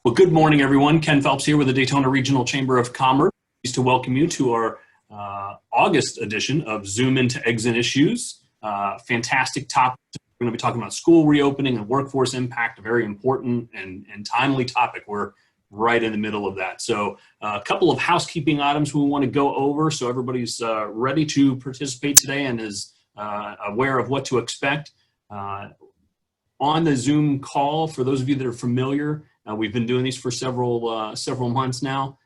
Well, good morning, everyone. Ken Phelps here with the Daytona Regional Chamber of Commerce. Pleased to welcome you to our August edition of Zoom into Eggs and Issues. Fantastic topic. We're going to be talking about school reopening and workforce impact, a very important and timely topic. We're right in the middle of that. So a couple of housekeeping items we want to go over so everybody's ready to participate today and is aware of what to expect. On the Zoom call, for those of you that are familiar, we've been doing these for several months now.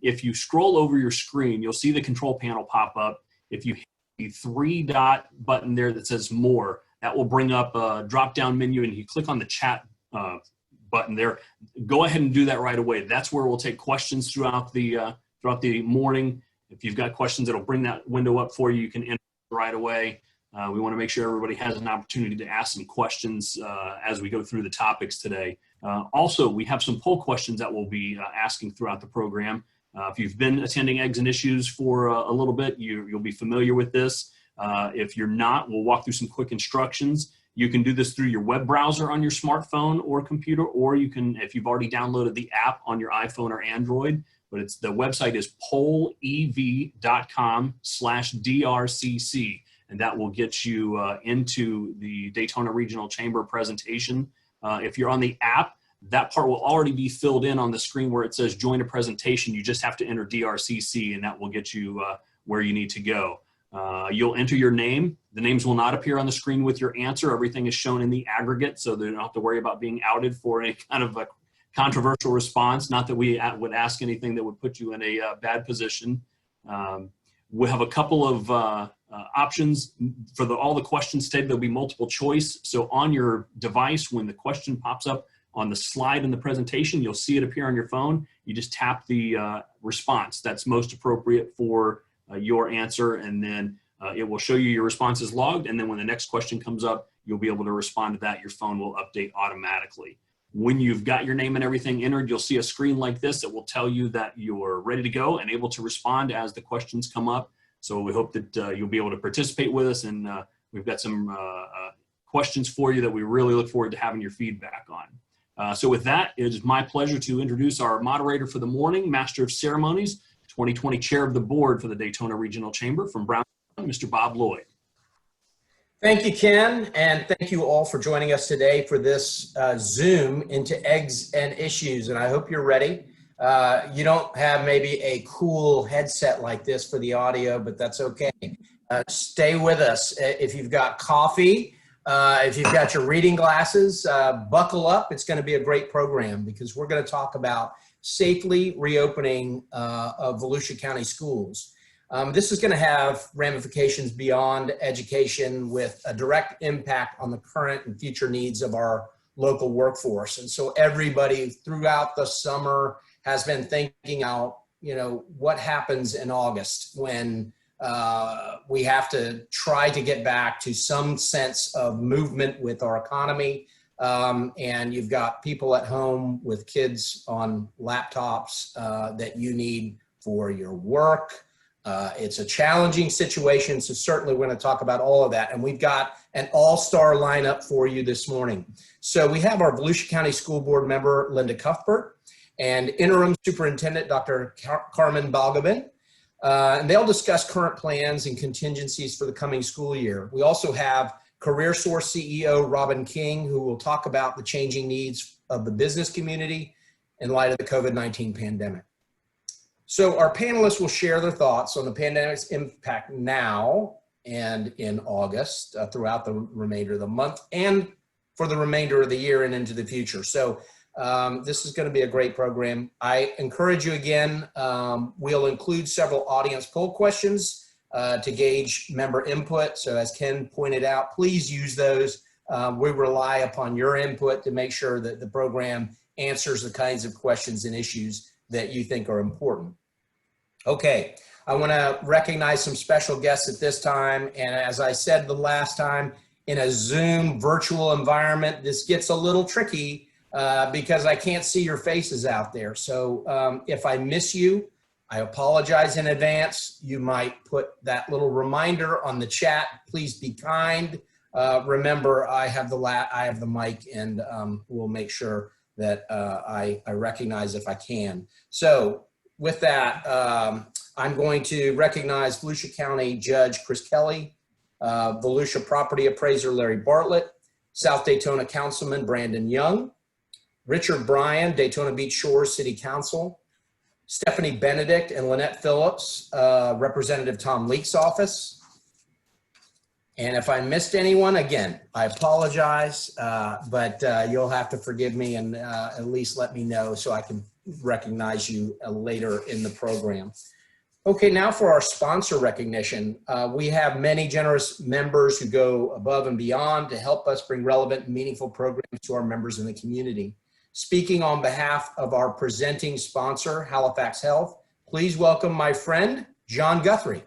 If you scroll over your screen, you'll see the control panel pop up. If you hit the three-dot button there that says More, that will bring up a drop-down menu, and you click on the chat button there. Go ahead and do that right away. That's where we'll take questions throughout the morning. If you've got questions, it'll bring that window up for you. You can enter right away. We want to make sure everybody has an opportunity to ask some questions as we go through the topics today. Also, we have some poll questions that we'll be asking throughout the program. If you've been attending Eggs and Issues for a little bit, you'll be familiar with this. If you're not, we'll walk through some quick instructions. You can do this through your web browser on your smartphone or computer, or you can, if you've already downloaded the app on your iPhone or Android, but the website is pollev.com/drcc. And that will get you into the Daytona Regional Chamber presentation. If you're on the app, that part will already be filled in on the screen where it says join a presentation. You just have to enter DRCC, and that will get you where you need to go. You'll enter your name. The names will not appear on the screen with your answer. Everything is shown in the aggregate, so they don't have to worry about being outed for any kind of a controversial response. Not that we would ask anything that would put you in a bad position. We'll have a couple of options for all the questions today. There'll be multiple choice. So on your device, when the question pops up on the slide in the presentation, you'll see it appear on your phone. You just tap the response that's most appropriate for your answer, and then it will show you your responses logged. And then when the next question comes up, you'll be able to respond to that. Your phone will update automatically. When you've got your name and everything entered, you'll see a screen like this that will tell you that you're ready to go and able to respond as the questions come up. So we hope that you'll be able to participate with us, and we've got some questions for you that we really look forward to having your feedback on. So with that, it is my pleasure to introduce our moderator for the morning, Master of Ceremonies, 2020 Chair of the Board for the Daytona Regional Chamber from Brown, Mr. Bob Lloyd. Thank you, Ken, and thank you all for joining us today for this Zoom into Eggs and Issues, and I hope you're ready. You don't have maybe a cool headset like this for the audio, but that's okay. Stay with us. If you've got coffee, if you've got your reading glasses, buckle up. It's going to be a great program because we're going to talk about safely reopening of Volusia County Schools. This is going to have ramifications beyond education with a direct impact on the current and future needs of our local workforce. And so everybody throughout the summer has been thinking out, what happens in August when we have to try to get back to some sense of movement with our economy. And you've got people at home with kids on laptops that you need for your work. It's a challenging situation, so certainly we're going to talk about all of that. And we've got an all-star lineup for you this morning. So we have our Volusia County School Board member, Linda Cuthbert, and Interim Superintendent, Dr. Carmen Balgobin. And they'll discuss current plans and contingencies for the coming school year. We also have CareerSource CEO, Robin King, who will talk about the changing needs of the business community in light of the COVID-19 pandemic. So our panelists will share their thoughts on the pandemic's impact now and in August throughout the remainder of the month and for the remainder of the year and into the future. So this is going to be a great program. I encourage you again, we'll include several audience poll questions to gauge member input. So as Ken pointed out, please use those. We rely upon your input to make sure that the program answers the kinds of questions and issues that you think are important. Okay, I want to recognize some special guests at this time. And as I said the last time, in a Zoom virtual environment, this gets a little tricky because I can't see your faces out there. So if I miss you, I apologize in advance. You might put that little reminder on the chat. Please be kind. Remember, I have the mic, and we'll make sure that I recognize if I can. So with that, I'm going to recognize Volusia County Judge Chris Kelly, Volusia Property Appraiser Larry Bartlett, South Daytona Councilman Brandon Young, Richard Bryan, Daytona Beach Shores City Council, Stephanie Benedict and Lynette Phillips, Representative Tom Leake's office. And if I missed anyone, again, I apologize, but you'll have to forgive me and at least let me know so I can recognize you later in the program. Okay, now for our sponsor recognition. We have many generous members who go above and beyond to help us bring relevant and meaningful programs to our members in the community. Speaking on behalf of our presenting sponsor, Halifax Health, please welcome my friend, John Guthrie.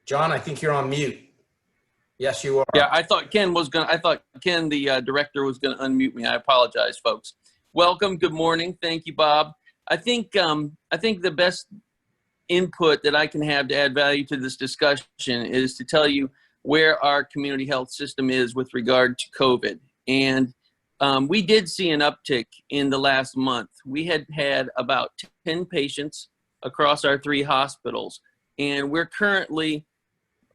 John, I think you're on mute. Yes, you are. Yeah, I thought Ken, the director, was gonna unmute me. I apologize, folks. Welcome, good morning. Thank you, Bob. I think the best input that I can have to add value to this discussion is to tell you where our community health system is with regard to COVID. And we did see an uptick in the last month. We had about 10 patients across our 3 hospitals, and we're currently,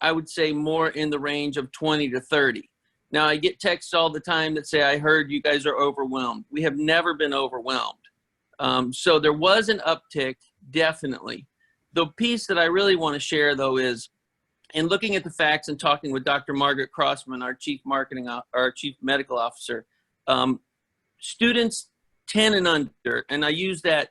I would say, more in the range of 20 to 30. Now, I get texts all the time that say, I heard you guys are overwhelmed. We have never been overwhelmed. So there was an uptick, definitely. The piece that I really want to share, though, is in looking at the facts and talking with Dr. Margaret Crossman, our chief medical officer, students 10 and under, and I use that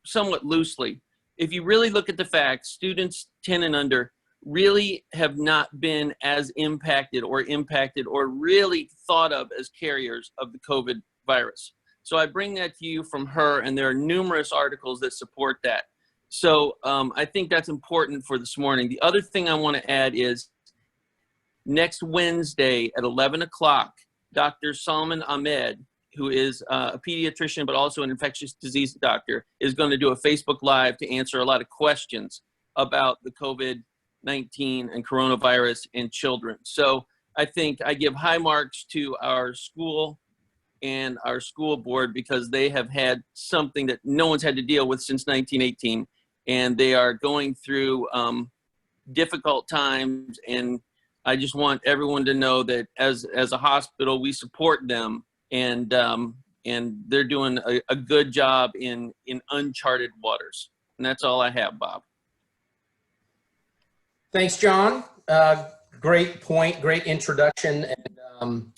somewhat loosely. If you really look at the facts, students 10 and under really have not been as impacted or really thought of as carriers of the COVID virus. So I bring that to you from her, and there are numerous articles that support that. So I think that's important for this morning. The other thing I want to add is next Wednesday at 11 o'clock, Dr. Salman Ahmed, who is a pediatrician but also an infectious disease doctor, is going to do a Facebook Live to answer a lot of questions about the COVID-19 and coronavirus in children. So I think I give high marks to our school and our school board because they have had something that no one's had to deal with since 1918, and they are going through difficult times. And I just want everyone to know that as a hospital, we support them, and they're doing a good job in uncharted waters. And that's all I have, Bob. Thanks, John. Great point, great introduction. And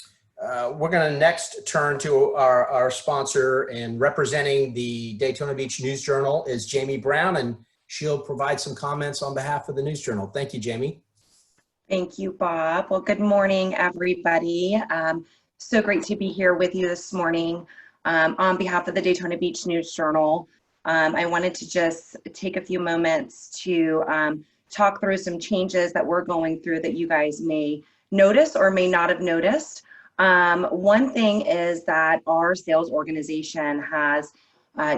we're going to next turn to our sponsor, and representing the Daytona Beach News Journal is Jamie Brown, and she'll provide some comments on behalf of the News Journal. Thank you, Jamie. Thank you, Bob. Well, good morning, everybody. So great to be here with you this morning. On behalf of the Daytona Beach News Journal, I wanted to just take a few moments to talk through some changes that we're going through that you guys may notice or may not have noticed. One thing is that our sales organization has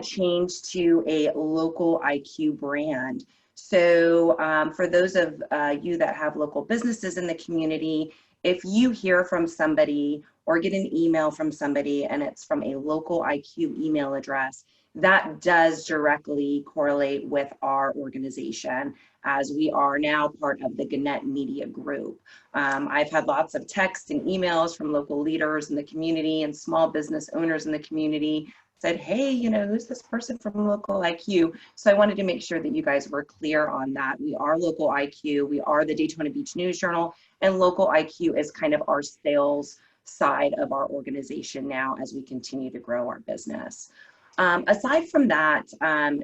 changed to a local IQ brand. So for those of you that have local businesses in the community, if you hear from somebody or get an email from somebody and it's from a local IQ email address, that does directly correlate with our organization, as we are now part of the Gannett Media Group. I've had lots of texts and emails from local leaders in the community and small business owners in the community said, hey, you know, who's this person from local IQ? So I wanted to make sure that you guys were clear on that. We are local IQ, we are the Daytona Beach News Journal, and local IQ is kind of our sales side of our organization now as we continue to grow our business. Aside from that,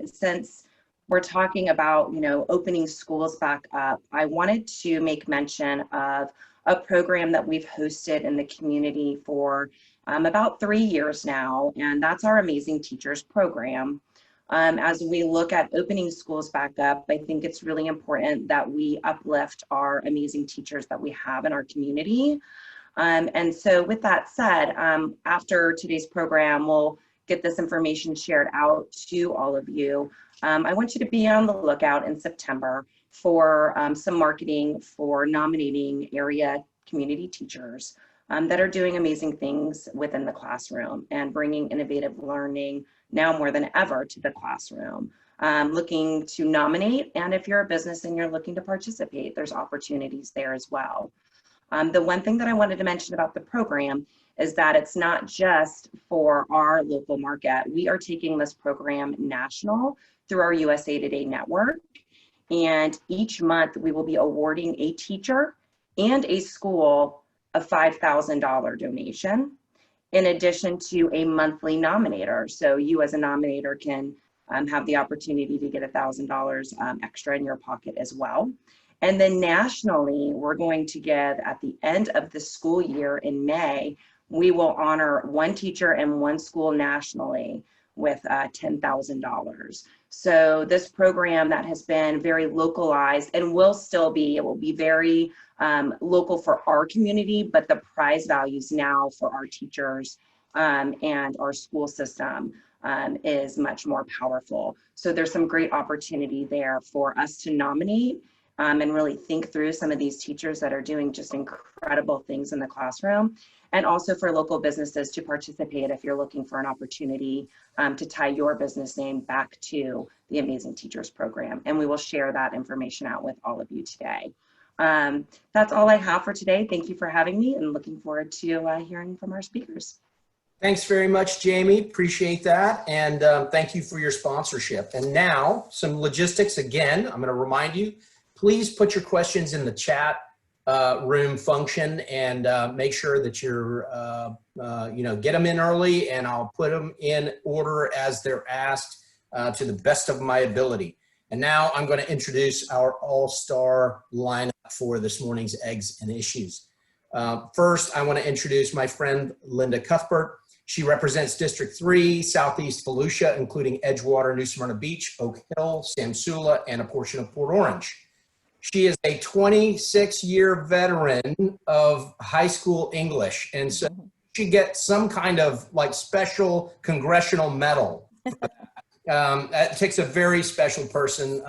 since we're talking about, you know, opening schools back up, I wanted to make mention of a program that we've hosted in the community for about 3 years now, and that's our Amazing Teachers program. As we look at opening schools back up, I think it's really important that we uplift our amazing teachers that we have in our community. And so with that said, after today's program, we'll get this information shared out to all of you. I want you to be on the lookout in September for some marketing for nominating area community teachers that are doing amazing things within the classroom and bringing innovative learning now more than ever to the classroom. Looking to nominate, and if you're a business and you're looking to participate, there's opportunities there as well. The one thing that I wanted to mention about the program is that it's not just for our local market. We are taking this program national through our USA Today network. And each month we will be awarding a teacher and a school a $5,000 donation, in addition to a monthly nominator. So you as a nominator can have the opportunity to get $1,000 extra in your pocket as well. And then nationally, we're going to give, at the end of the school year in May, we will honor one teacher and one school nationally with $10,000. So this program that has been very localized and will still be, it will be very local for our community, but the prize values now for our teachers and our school system is much more powerful. So there's some great opportunity there for us to nominate and really think through some of these teachers that are doing just incredible things in the classroom, and also for local businesses to participate if you're looking for an opportunity to tie your business name back to the Amazing Teachers Program. And we will share that information out with all of you today. That's all I have for today. Thank you for having me, and looking forward to hearing from our speakers. Thanks very much, Jamie. Appreciate that. And thank you for your sponsorship. And now some logistics. Again, I'm going to remind you, please put your questions in the chat room function, and make sure that you're, get them in early, and I'll put them in order as they're asked to the best of my ability. And now I'm going to introduce our all-star lineup for this morning's Eggs and Issues. First, I want to introduce my friend, Linda Cuthbert. She represents District 3, Southeast Volusia, including Edgewater, New Smyrna Beach, Oak Hill, Samsula, and a portion of Port Orange. She is a 26-year veteran of high school English, and so she gets some kind of like special congressional medal. It takes a very special person.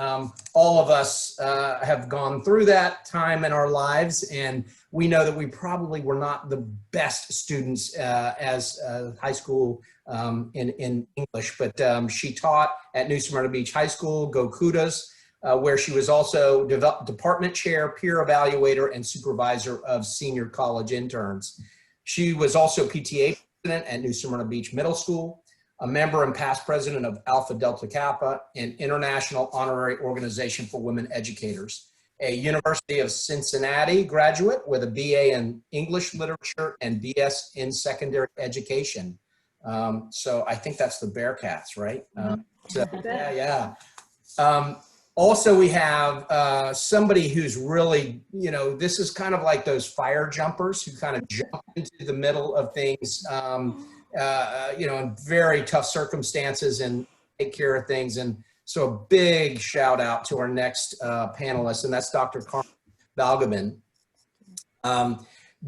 All of us have gone through that time in our lives, and we know that we probably were not the best students as high school in English, but she taught at New Smyrna Beach High School, Go Kudas, where she was also department chair, peer evaluator, and supervisor of senior college interns. She was also PTA president at New Smyrna Beach Middle School, a member and past president of Alpha Delta Kappa, an international honorary organization for women educators, a University of Cincinnati graduate with a BA in English literature and BS in secondary education. So I think that's the Bearcats, right? Also, we have somebody who's really, this is kind of like those fire jumpers who kind of jump into the middle of things, in very tough circumstances and take care of things. And so a big shout out to our next panelist, and that's Dr. Carmen Balgobin.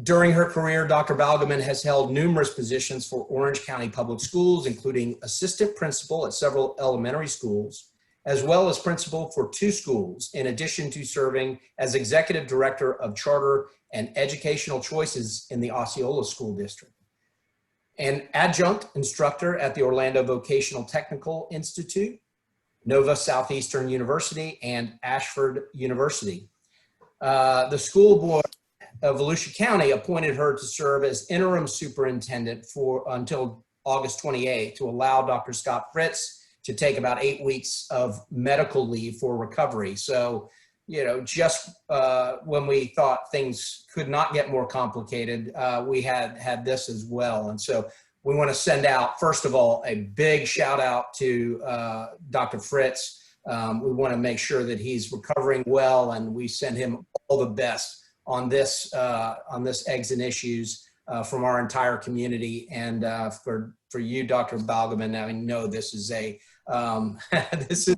During her career, Dr. Balgobin has held numerous positions for Orange County Public Schools, including assistant principal at several elementary schools, as well as principal for 2 schools, in addition to serving as executive director of charter and educational choices in the Osceola School District. An adjunct instructor at the Orlando Vocational Technical Institute, Nova Southeastern University, and Ashford University. The school board of Volusia County appointed her to serve as interim superintendent until August 28th to allow Dr. Scott Fritz to take about 8 weeks of medical leave for recovery. So, just when we thought things could not get more complicated, we had this as well. And so we want to send out, first of all, a big shout out to Dr. Fritz. We want to make sure that he's recovering well, and we send him all the best on this Eggs and Issues from our entire community. And for you, Dr. Balgobin, I know this is this is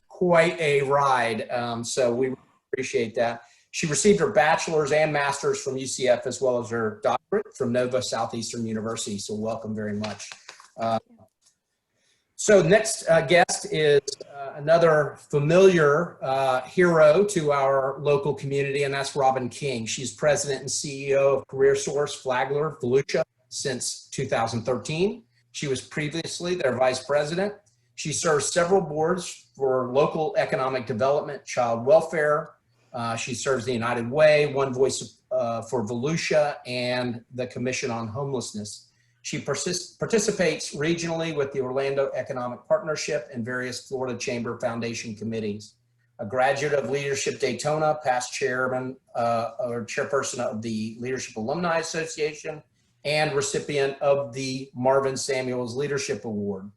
quite a ride. So we appreciate that. She received her bachelor's and master's from UCF, as well as her doctorate from Nova Southeastern University. So welcome very much. So next guest is another familiar hero to our local community, and that's Robin King. She's president and CEO of CareerSource Flagler, Volusia since 2013. She was previously their vice president. She serves several boards for local economic development, child welfare. She serves the United Way, One Voice for Volusia, and the Commission on Homelessness. She participates regionally with the Orlando Economic Partnership and various Florida Chamber Foundation committees. A graduate of Leadership Daytona, past chairman or chairperson of the Leadership Alumni Association, and recipient of the Marvin Samuels Leadership Award.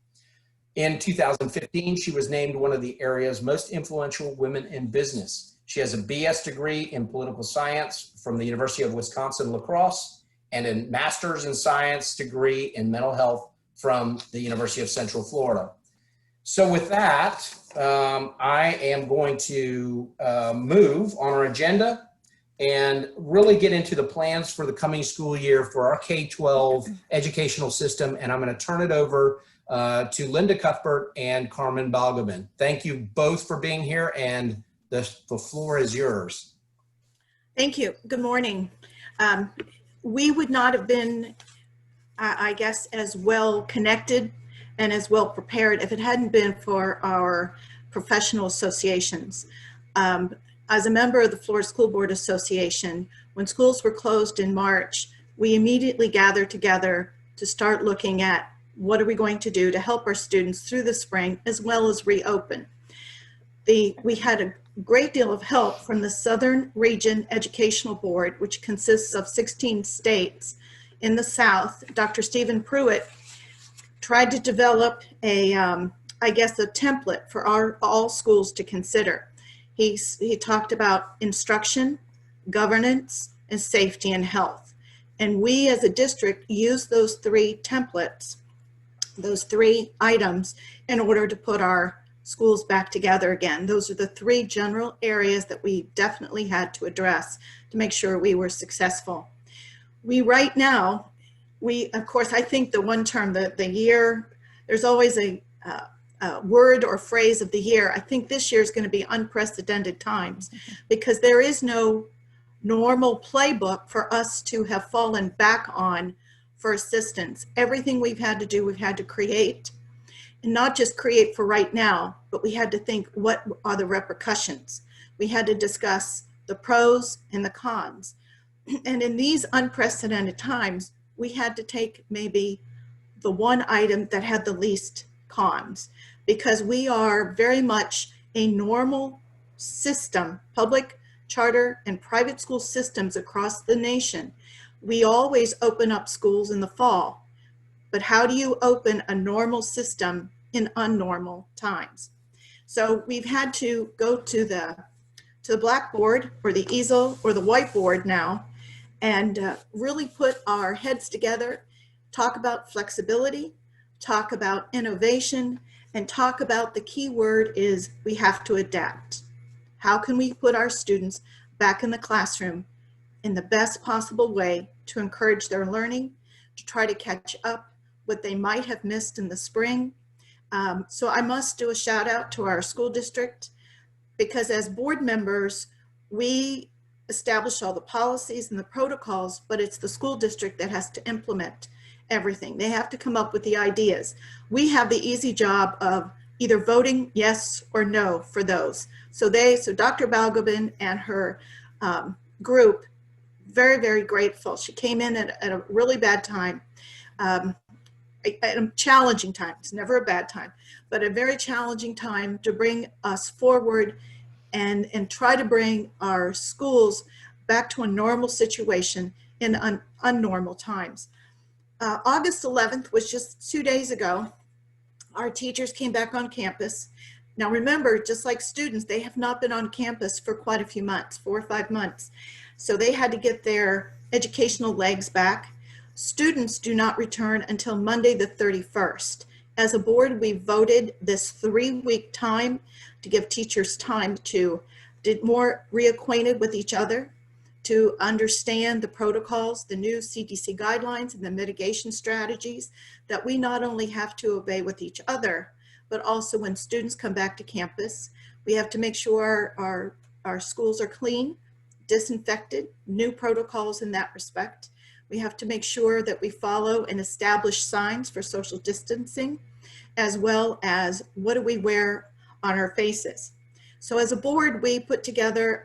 In 2015, she was named one of the area's most influential women in business. She has a BS degree in political science from the University of Wisconsin-La Crosse, and a master's in science degree in mental health from the University of Central Florida. So with that, I am going to move on our agenda and really get into the plans for the coming school year for our K-12 educational system. And I'm going to turn it over to Linda Cuthbert and Carmen Balgobin. Thank you both for being here, and the floor is yours. Thank you. Good morning. We would not have been, I guess, as well connected and as well prepared if it hadn't been for our professional associations. As a member of the Florida School Board Association, when schools were closed in March, we immediately gathered together to start looking at what are we going to do to help our students through the spring as well as reopen. We had a great deal of help from the Southern Region Educational Board, which consists of 16 states in the South. Dr. Stephen Pruitt tried to develop a, I guess, a template for all schools to consider. He talked about instruction, governance, and safety and health. And we as a district use those three templates, those three items, in order to put our schools back together again. Those are the three general areas that we definitely had to address to make sure we were successful. Right now, of course, I think the one term, the year, there's always a word or phrase of the year. I think this year is going to be unprecedented times because there is no normal playbook for us to have fallen back on for assistance. Everything we've had to do, we've had to create. And not just create for right now, but we had to think, what are the repercussions? We had to discuss the pros and the cons. And in these unprecedented times, we had to take maybe the one item that had the least cons, because we are very much a normal system, public, charter, and private school systems across the nation. We always open up schools in the fall. But how do you open a normal system in unnormal times? So we've had to go to the blackboard or the easel or the whiteboard now and really put our heads together, talk about flexibility, talk about innovation, and talk about the key word is we have to adapt. How can we put our students back in the classroom in the best possible way to encourage their learning, to try to catch up what they might have missed in the spring. So I must do a shout out to our school district, because as board members, we establish all the policies and the protocols, but it's the school district that has to implement everything. They have to come up with the ideas. We have the easy job of either voting yes or no for those. So Dr. Balgobin and her group, very, very grateful. She came in at a really bad time. At a challenging time. It's never a bad time, but a very challenging time to bring us forward and try to bring our schools back to a normal situation in unnormal times. August 11th was just 2 days ago. Our teachers came back on campus. Now remember, just like students, they have not been on campus for quite a few months, 4 or 5 months. So they had to get their educational legs back. Students do not return until Monday the 31st. As a board, we voted this 3-week time to give teachers time to get more reacquainted with each other, to understand the protocols, the new CDC guidelines, and the mitigation strategies that we not only have to obey with each other, but also when students come back to campus. We have to make sure our schools are clean, disinfected, new protocols in that respect. We have to make sure that we follow and establish signs for social distancing, as well as what do we wear on our faces. So as a board, we put together,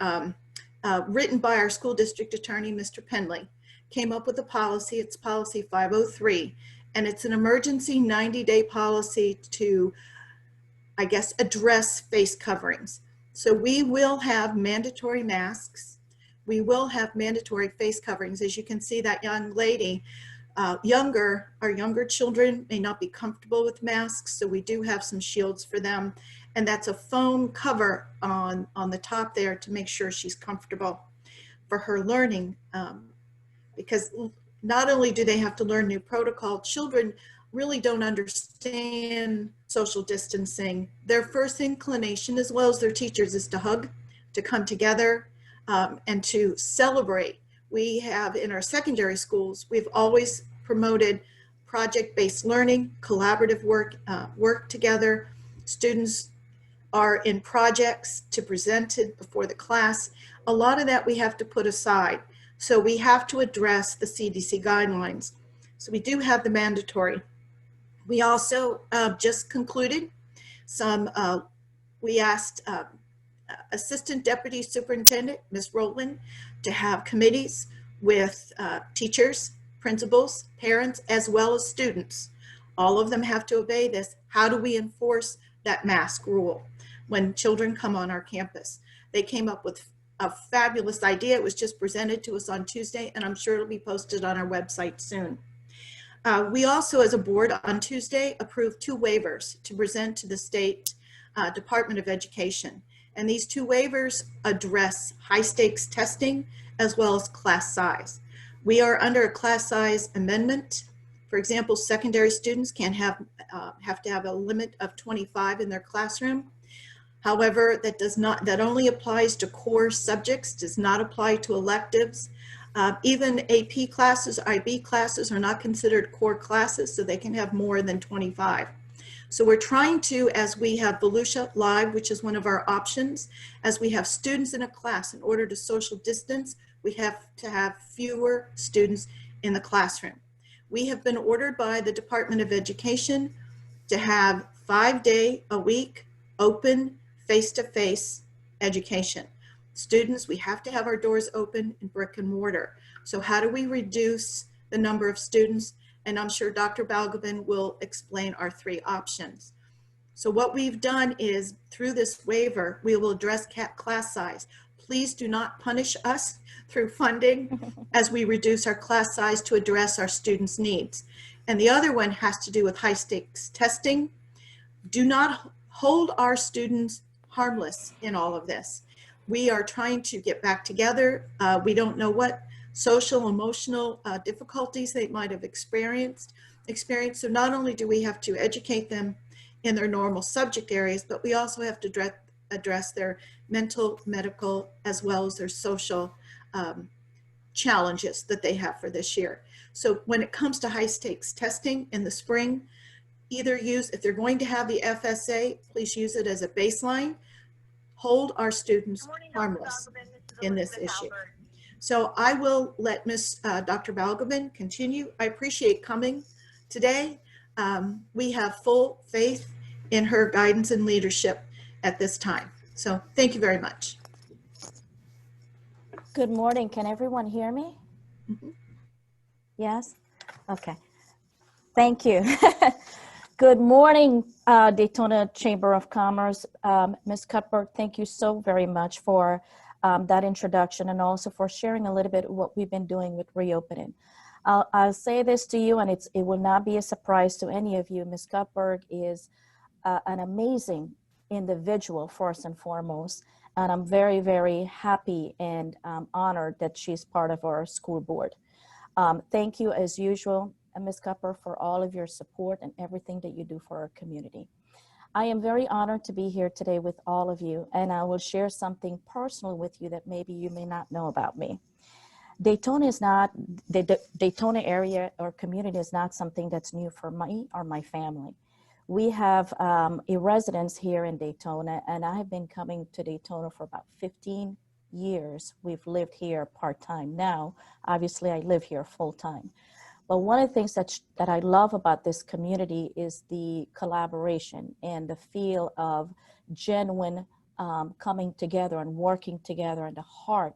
written by our school district attorney, Mr. Penley, came up with a policy. It's policy 503, and it's an emergency 90-day policy to, I guess, address face coverings. So we will have mandatory masks. We will have mandatory face coverings. As you can see, that young lady, our younger children may not be comfortable with masks, so we do have some shields for them. And that's a foam cover on the top there to make sure she's comfortable for her learning. Because not only do they have to learn new protocol, children really don't understand social distancing. Their first inclination, as well as their teachers, is to hug, to come together, and to celebrate. We have in our secondary schools, we've always promoted project-based learning, collaborative work together. Students are in projects to present it before the class. A lot of that we have to put aside. So we have to address the CDC guidelines. So we do have the mandatory. We also just concluded we asked Assistant Deputy Superintendent, Ms. Rowland, to have committees with teachers, principals, parents, as well as students. All of them have to obey this. How do we enforce that mask rule when children come on our campus? They came up with a fabulous idea. It was just presented to us on Tuesday, and I'm sure it'll be posted on our website soon. We also, as a board, on Tuesday, approved 2 waivers to present to the State Department of Education. And these 2 waivers address high stakes testing as well as class size. We are under a class size amendment. For example, secondary students can't have to have a limit of 25 in their classroom. However, that only applies to core subjects, does not apply to electives. Even AP classes, IB classes are not considered core classes, so they can have more than 25. So we're trying to, as we have Volusia Live, which is one of our options, as we have students in a class, in order to social distance, we have to have fewer students in the classroom. We have been ordered by the Department of Education to have 5-day-a-week open face-to-face education. Students, we have to have our doors open in brick and mortar. So how do we reduce the number of students? And I'm sure Dr. Balgobin will explain our 3 options. So what we've done is, through this waiver, we will address class size. Please do not punish us through funding as we reduce our class size to address our students' needs. And the other one has to do with high stakes testing. Do not hold our students harmless in all of this. We are trying to get back together. We don't know what social, emotional difficulties they might have experienced. So not only do we have to educate them in their normal subject areas, but we also have to address their mental, medical, as well as their social challenges that they have for this year. So when it comes to high stakes testing in the spring, if they're going to have the FSA, please use it as a baseline. Hold our students harmless in this issue. So I will let Dr. Balgobin continue. I appreciate coming today. We have full faith in her guidance and leadership at this time. So thank you very much. Good morning. Can everyone hear me? Mm-hmm. Yes? Okay. Thank you. Good morning, Daytona Chamber of Commerce. Ms. Cuthbert, thank you so very much for that introduction, and also for sharing a little bit of what we've been doing with reopening. I'll say this to you, and it will not be a surprise to any of you. Ms. Cuthbert is an amazing individual, first and foremost, and I'm very, very happy and honored that she's part of our school board. Thank you, as usual, Ms. Cuthbert, for all of your support and everything that you do for our community. I am very honored to be here today with all of you, and I will share something personal with you that maybe you may not know about me. Daytona is not, the Daytona area or community is not something that's new for me or my family. We have a residence here in Daytona, and I have been coming to Daytona for about 15 years. We've lived here part-time. Now, obviously, I live here full-time. But one of the things that I love about this community is the collaboration and the feel of genuine coming together and working together, and the heart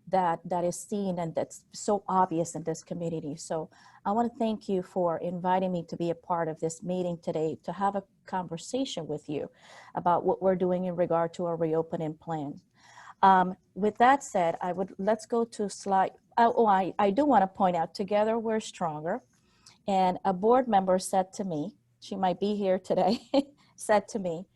that is seen and that's so obvious in this community. So I want to thank you for inviting me to be a part of this meeting today, to have a conversation with you about what we're doing in regard to our reopening plan. With that said, let's go to slide. I do want to point out, together we're stronger. And a board member said to me, she might be here today, said to me,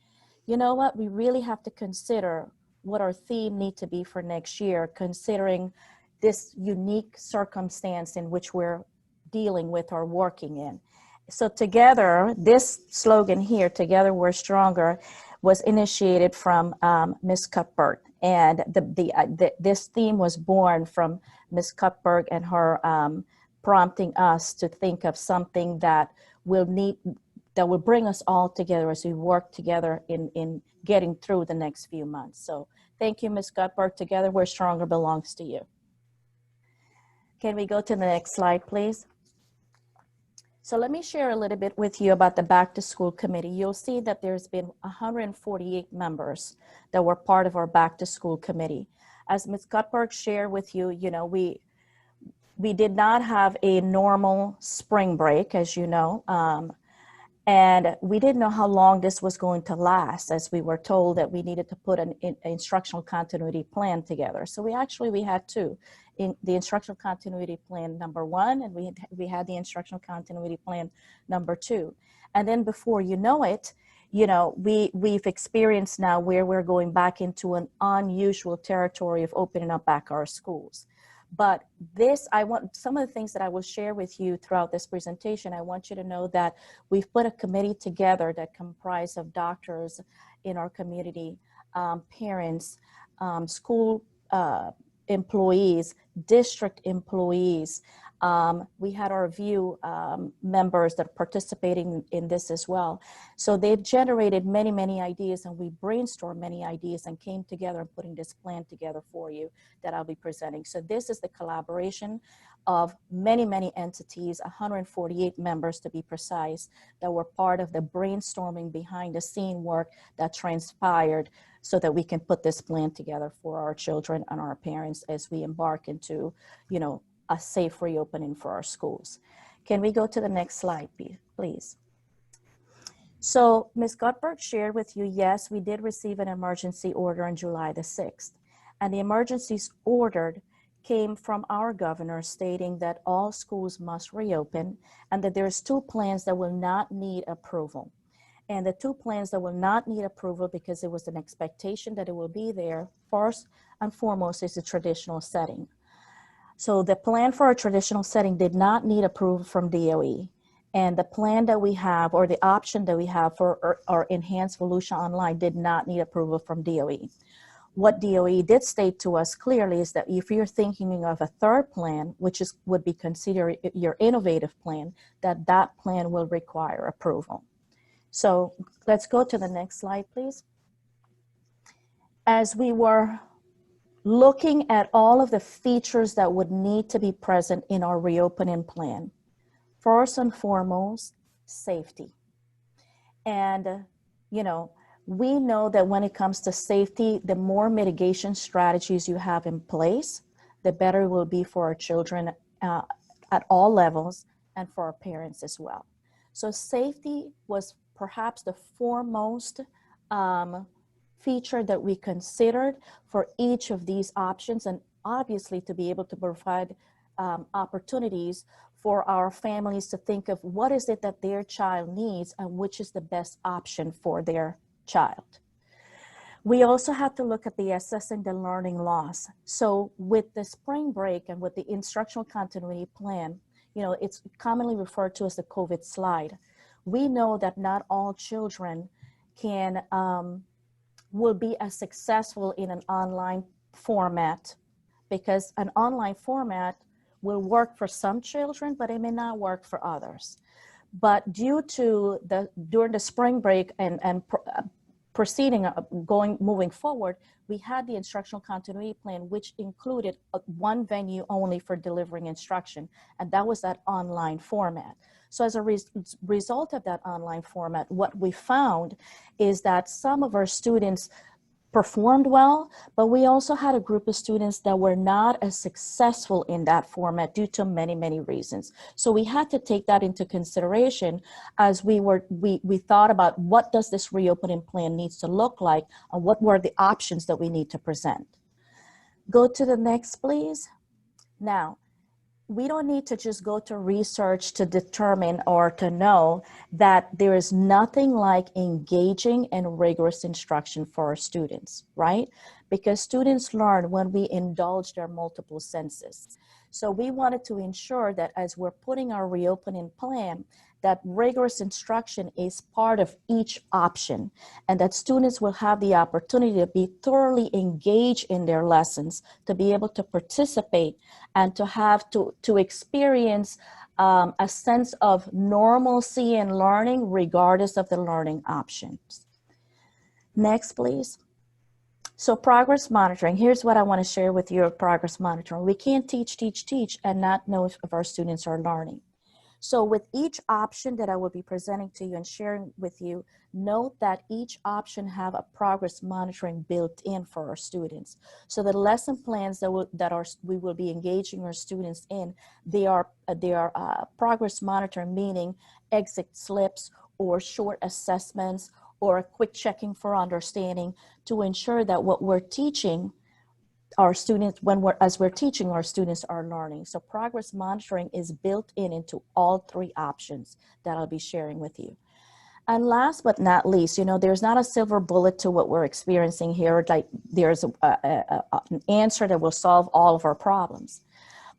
you know what, we really have to consider what our theme need to be for next year, considering this unique circumstance in which we're dealing with or working in. So together, this slogan here, together we're stronger, was initiated from Ms. Cuthbert. And this theme was born from Ms. Cuthbert and her prompting us to think of something that will bring us all together as we work together in getting through the next few months. So thank you, Ms. Cuthbert. Together we're stronger belongs to you. Can we go to the next slide, please? So let me share a little bit with you about the Back to School Committee. You'll see that there's been 148 members that were part of our Back to School Committee. As Ms. Cuthbert shared with you, we did not have a normal spring break, as you know, and we didn't know how long this was going to last, as we were told that we needed to put an instructional continuity plan together. So we had two. In the instructional continuity plan number 1, and we had the instructional continuity plan number 2. And then before you know it, we've experienced now where we're going back into an unusual territory of opening up back our schools. But some of the things that I will share with you throughout this presentation. I want you to know that we've put a committee together that comprised of doctors in our community, parents, school employees, district employees. We had our VIEW members that are participating in this as well. So they've generated many, many ideas, and we brainstormed many ideas and came together and putting this plan together for you that I'll be presenting. So this is the collaboration of many, many entities, 148 members to be precise, that were part of the brainstorming behind the scene work that transpired so that we can put this plan together for our children and our parents as we embark into, a safe reopening for our schools. Can we go to the next slide, please? So Ms. Cuthbert shared with you, yes, we did receive an emergency order on July the 6th. And the emergencies ordered came from our governor stating that all schools must reopen and that there's 2 plans that will not need approval. And the 2 plans that will not need approval, because it was an expectation that it will be there, first and foremost is the traditional setting. So the plan for our traditional setting did not need approval from DOE. And the plan that we have, or the option that we have for our enhanced Volusia Online, did not need approval from DOE. What DOE did state to us clearly is that if you're thinking of a 3rd plan, which would be considered your innovative plan, that plan will require approval. So let's go to the next slide, please. As we were looking at all of the features that would need to be present in our reopening plan, first and foremost, safety. And, we know that when it comes to safety, the more mitigation strategies you have in place, the better it will be for our children at all levels and for our parents as well. So safety was perhaps the foremost feature that we considered for each of these options, and obviously to be able to provide opportunities for our families to think of what is it that their child needs and which is the best option for their child. We also have to look at the assessing the learning loss. So with the spring break and with the instructional continuity plan, it's commonly referred to as the COVID slide. We know that not all children can will be as successful in an online format, because an online format will work for some children, but it may not work for others. But due to during the spring break and proceeding, moving forward, we had the instructional continuity plan, which included one venue only for delivering instruction, and that was that online format. So as a result of that online format, what we found is that some of our students performed well, but we also had a group of students that were not as successful in that format due to many, many reasons. So we had to take that into consideration as we thought about what does this reopening plan needs to look like, and what were the options that we need to present. Go to the next, please. Now, we don't need to just go to research to determine or to know that there is nothing like engaging and rigorous instruction for our students, right? Because students learn when we indulge their multiple senses. So we wanted to ensure that as we're putting our reopening plan, that rigorous instruction is part of each option, and that students will have the opportunity to be thoroughly engaged in their lessons, to be able to participate, and to have to experience a sense of normalcy in learning regardless of the learning options. Next, please. So progress monitoring, here's what I want to share with you of progress monitoring. We can't teach, and not know if our students are learning. So with each option that I will be presenting to you and sharing with you, note that each option have a progress monitoring built in for our students. So the lesson plans we will be engaging our students in, they are progress monitoring, meaning exit slips or short assessments or a quick checking for understanding, to ensure that what we're teaching our students, as we're teaching, our students are learning. So progress monitoring is built into all three options that I'll be sharing with you. And last but not least, there's not a silver bullet to what we're experiencing here, like there's an answer that will solve all of our problems.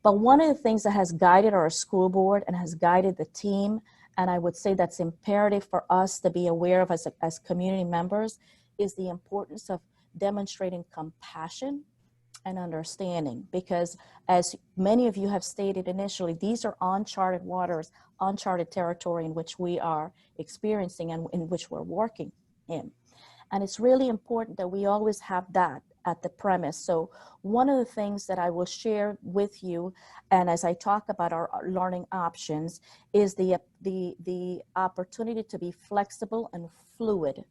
But one of the things that has guided our school board and has guided the team, and I would say that's imperative for us to be aware of as community members, is the importance of demonstrating compassion and understanding, because as many of you have stated initially, these are uncharted waters, uncharted territory in which we are experiencing and in which we're working in. And it's really important that we always have that at the premise. So one of the things that I will share with you, and as I talk about our learning options, is the opportunity to be flexible and fluid.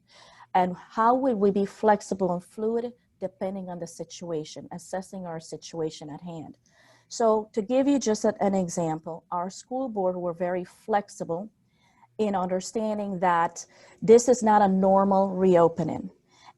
And how would we be flexible and fluid? Depending on the situation, assessing our situation at hand. So to give you just an example, our school board were very flexible in understanding that this is not a normal reopening,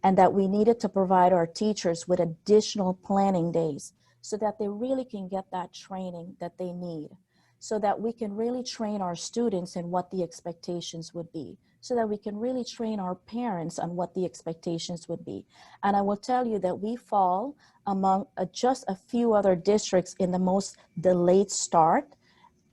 and that we needed to provide our teachers with additional planning days so that they really can get that training that they need, so that we can really train our students in what the expectations would be, so that we can really train our parents on what the expectations would be. And I will tell you that we fall among just a few other districts in the most delayed start.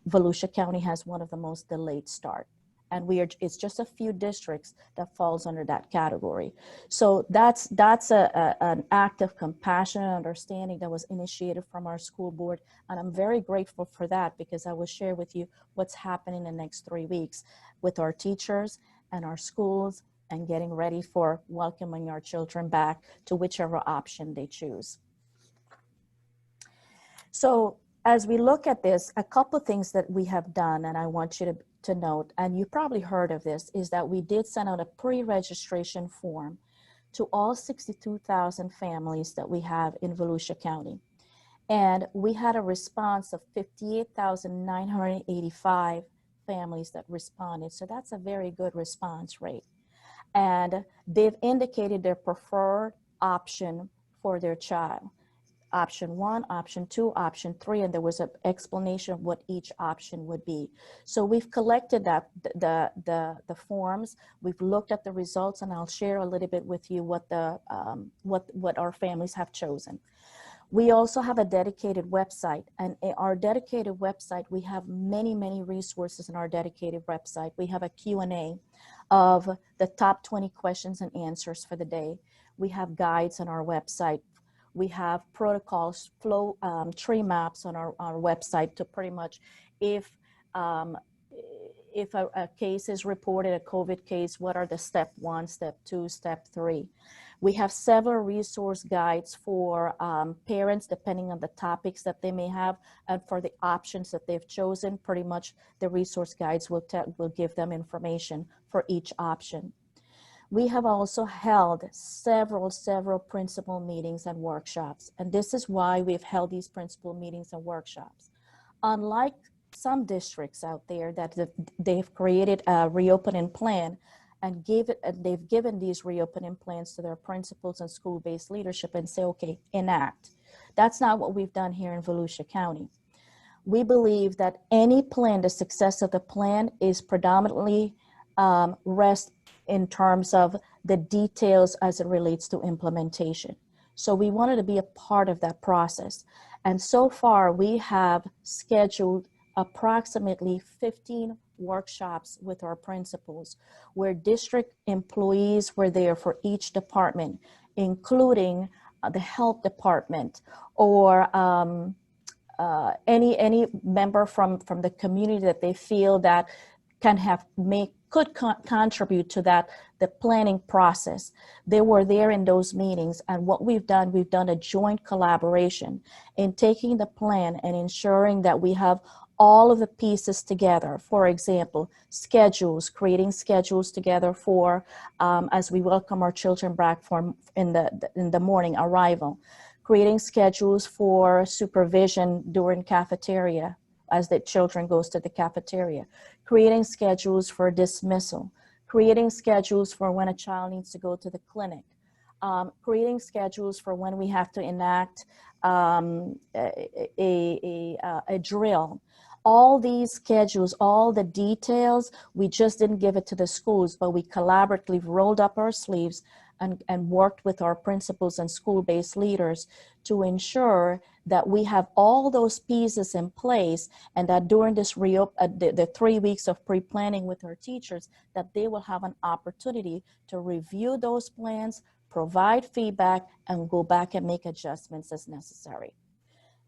Volusia County has one of the most delayed start. And it's just a few districts that falls under that category. So that's an act of compassion and understanding that was initiated from our school board. And I'm very grateful for that, because I will share with you what's happening in the next 3 weeks with our teachers and our schools, and getting ready for welcoming our children back to whichever option they choose. So as we look at this, a couple of things that we have done, and I want you to note, and you probably heard of this, is that we did send out a pre-registration form to all 62,000 families that we have in Volusia County. And we had a response of 58,985 families that responded. So that's a very good response rate. And they've indicated their preferred option for their child. Option 1, option 2, option 3, and there was an explanation of what each option would be. So we've collected the forms, we've looked at the results, and I'll share a little bit with you what our families have chosen. We also have a dedicated website, and in our dedicated website, we have many, many resources in our dedicated website. We have a Q&A of the top 20 questions and answers for the day. We have guides on our website. We have protocols, flow tree maps on our website to pretty much, if a case is reported, a COVID case, what are the step 1, step 2, step 3. We have several resource guides for parents, depending on the topics that they may have, and for the options that they've chosen. Pretty much the resource guides will give them information for each option. We have also held several principal meetings and workshops, and this is why we've held these principal meetings and workshops. Unlike some districts out there that they've created a reopening plan and they've given these reopening plans to their principals and school-based leadership and say, okay, enact. That's not what we've done here in Volusia County. We believe that any plan, the success of the plan is predominantly rest in terms of the details as it relates to implementation. So we wanted to be a part of that process. And so far we have scheduled approximately 15 workshops with our principals where district employees were there for each department, including the health department or any member from the community that they feel that could contribute to the planning process. They were there in those meetings, and what we've done a joint collaboration in taking the plan and ensuring that we have all of the pieces together. For example, schedules, creating schedules together for as we welcome our children back in the morning arrival, creating schedules for supervision during cafeteria as the children goes to the cafeteria, creating schedules for dismissal, creating schedules for when a child needs to go to the clinic, creating schedules for when we have to enact a drill. All these schedules, all the details, we just didn't give it to the schools, but we collaboratively rolled up our sleeves and worked with our principals and school-based leaders to ensure that we have all those pieces in place, and that during this the 3 weeks of pre-planning with our teachers, that they will have an opportunity to review those plans, provide feedback, and go back and make adjustments as necessary.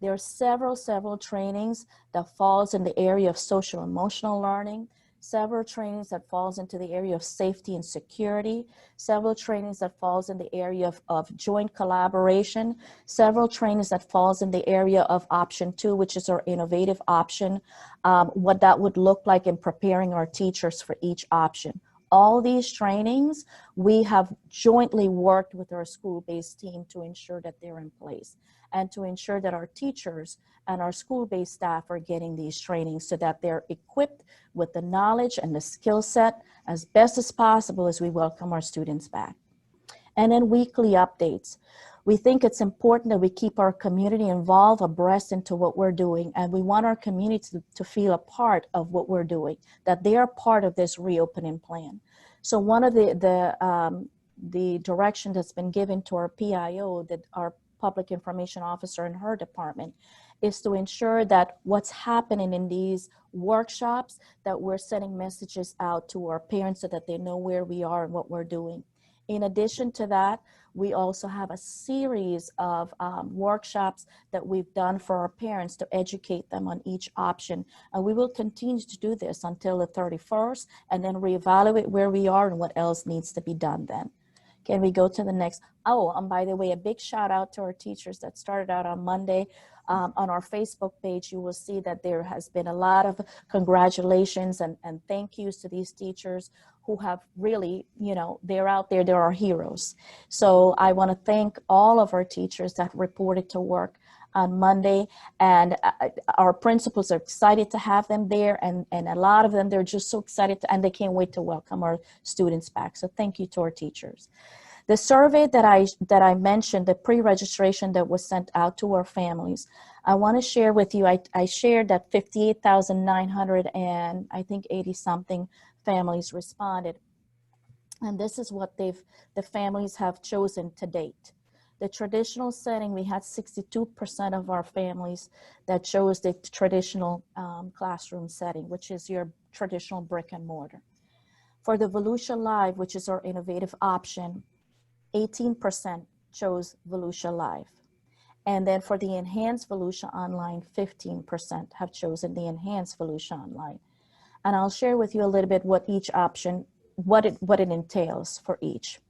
There are several trainings that falls in the area of social emotional learning, several trainings that falls into the area of safety and security, several trainings that falls in the area of joint collaboration, several trainings that falls in the area of option 2, which is our innovative option, what that would look like in preparing our teachers for each option. All these trainings, we have jointly worked with our school-based team to ensure that they're in place, and to ensure that our teachers and our school-based staff are getting these trainings so that they're equipped with the knowledge and the skill set as best as possible as we welcome our students back. And then weekly updates. We think it's important that we keep our community involved, abreast into what we're doing, and we want our community to feel a part of what we're doing, that they are part of this reopening plan. So one of the direction that's been given to our PIO, that our Public Information Officer in her department, is to ensure that what's happening in these workshops, that we're sending messages out to our parents so that they know where we are and what we're doing. In addition to that, we also have a series of workshops that we've done for our parents to educate them on each option. And we will continue to do this until the 31st, and then reevaluate where we are and what else needs to be done then. Can we go to the next? Oh, and by the way, a big shout out to our teachers that started out on Monday. On our Facebook page, you will see that there has been a lot of congratulations and thank yous to these teachers who have really, they're out there, they're our heroes. So I want to thank all of our teachers that reported to work on Monday, and our principals are excited to have them there, and a lot of them, they're just so excited and they can't wait to welcome our students back. So thank you to our teachers. The survey that I mentioned, the pre-registration that was sent out to our families, I want to share with you, I shared that 58,900 and I think 80 something families responded. And this is what the families have chosen to date. The traditional setting, we had 62% of our families that chose the traditional classroom setting, which is your traditional brick and mortar. For the Volusia Live, which is our innovative option, 18% chose Volusia Live. And then for the enhanced Volusia Online, 15% have chosen the enhanced Volusia Online. And I'll share with you a little bit what each option, what it entails for each.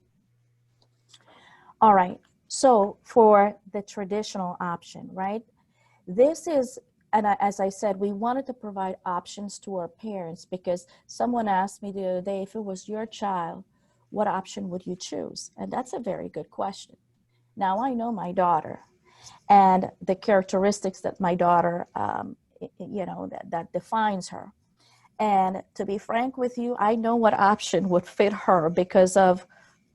All right, so for the traditional option, right? This is, and as I said, we wanted to provide options to our parents because someone asked me the other day, if it was your child, what option would you choose? And that's a very good question. Now I know my daughter and the characteristics that my daughter, you know, that defines her. And to be frank with you, I know what option would fit her because of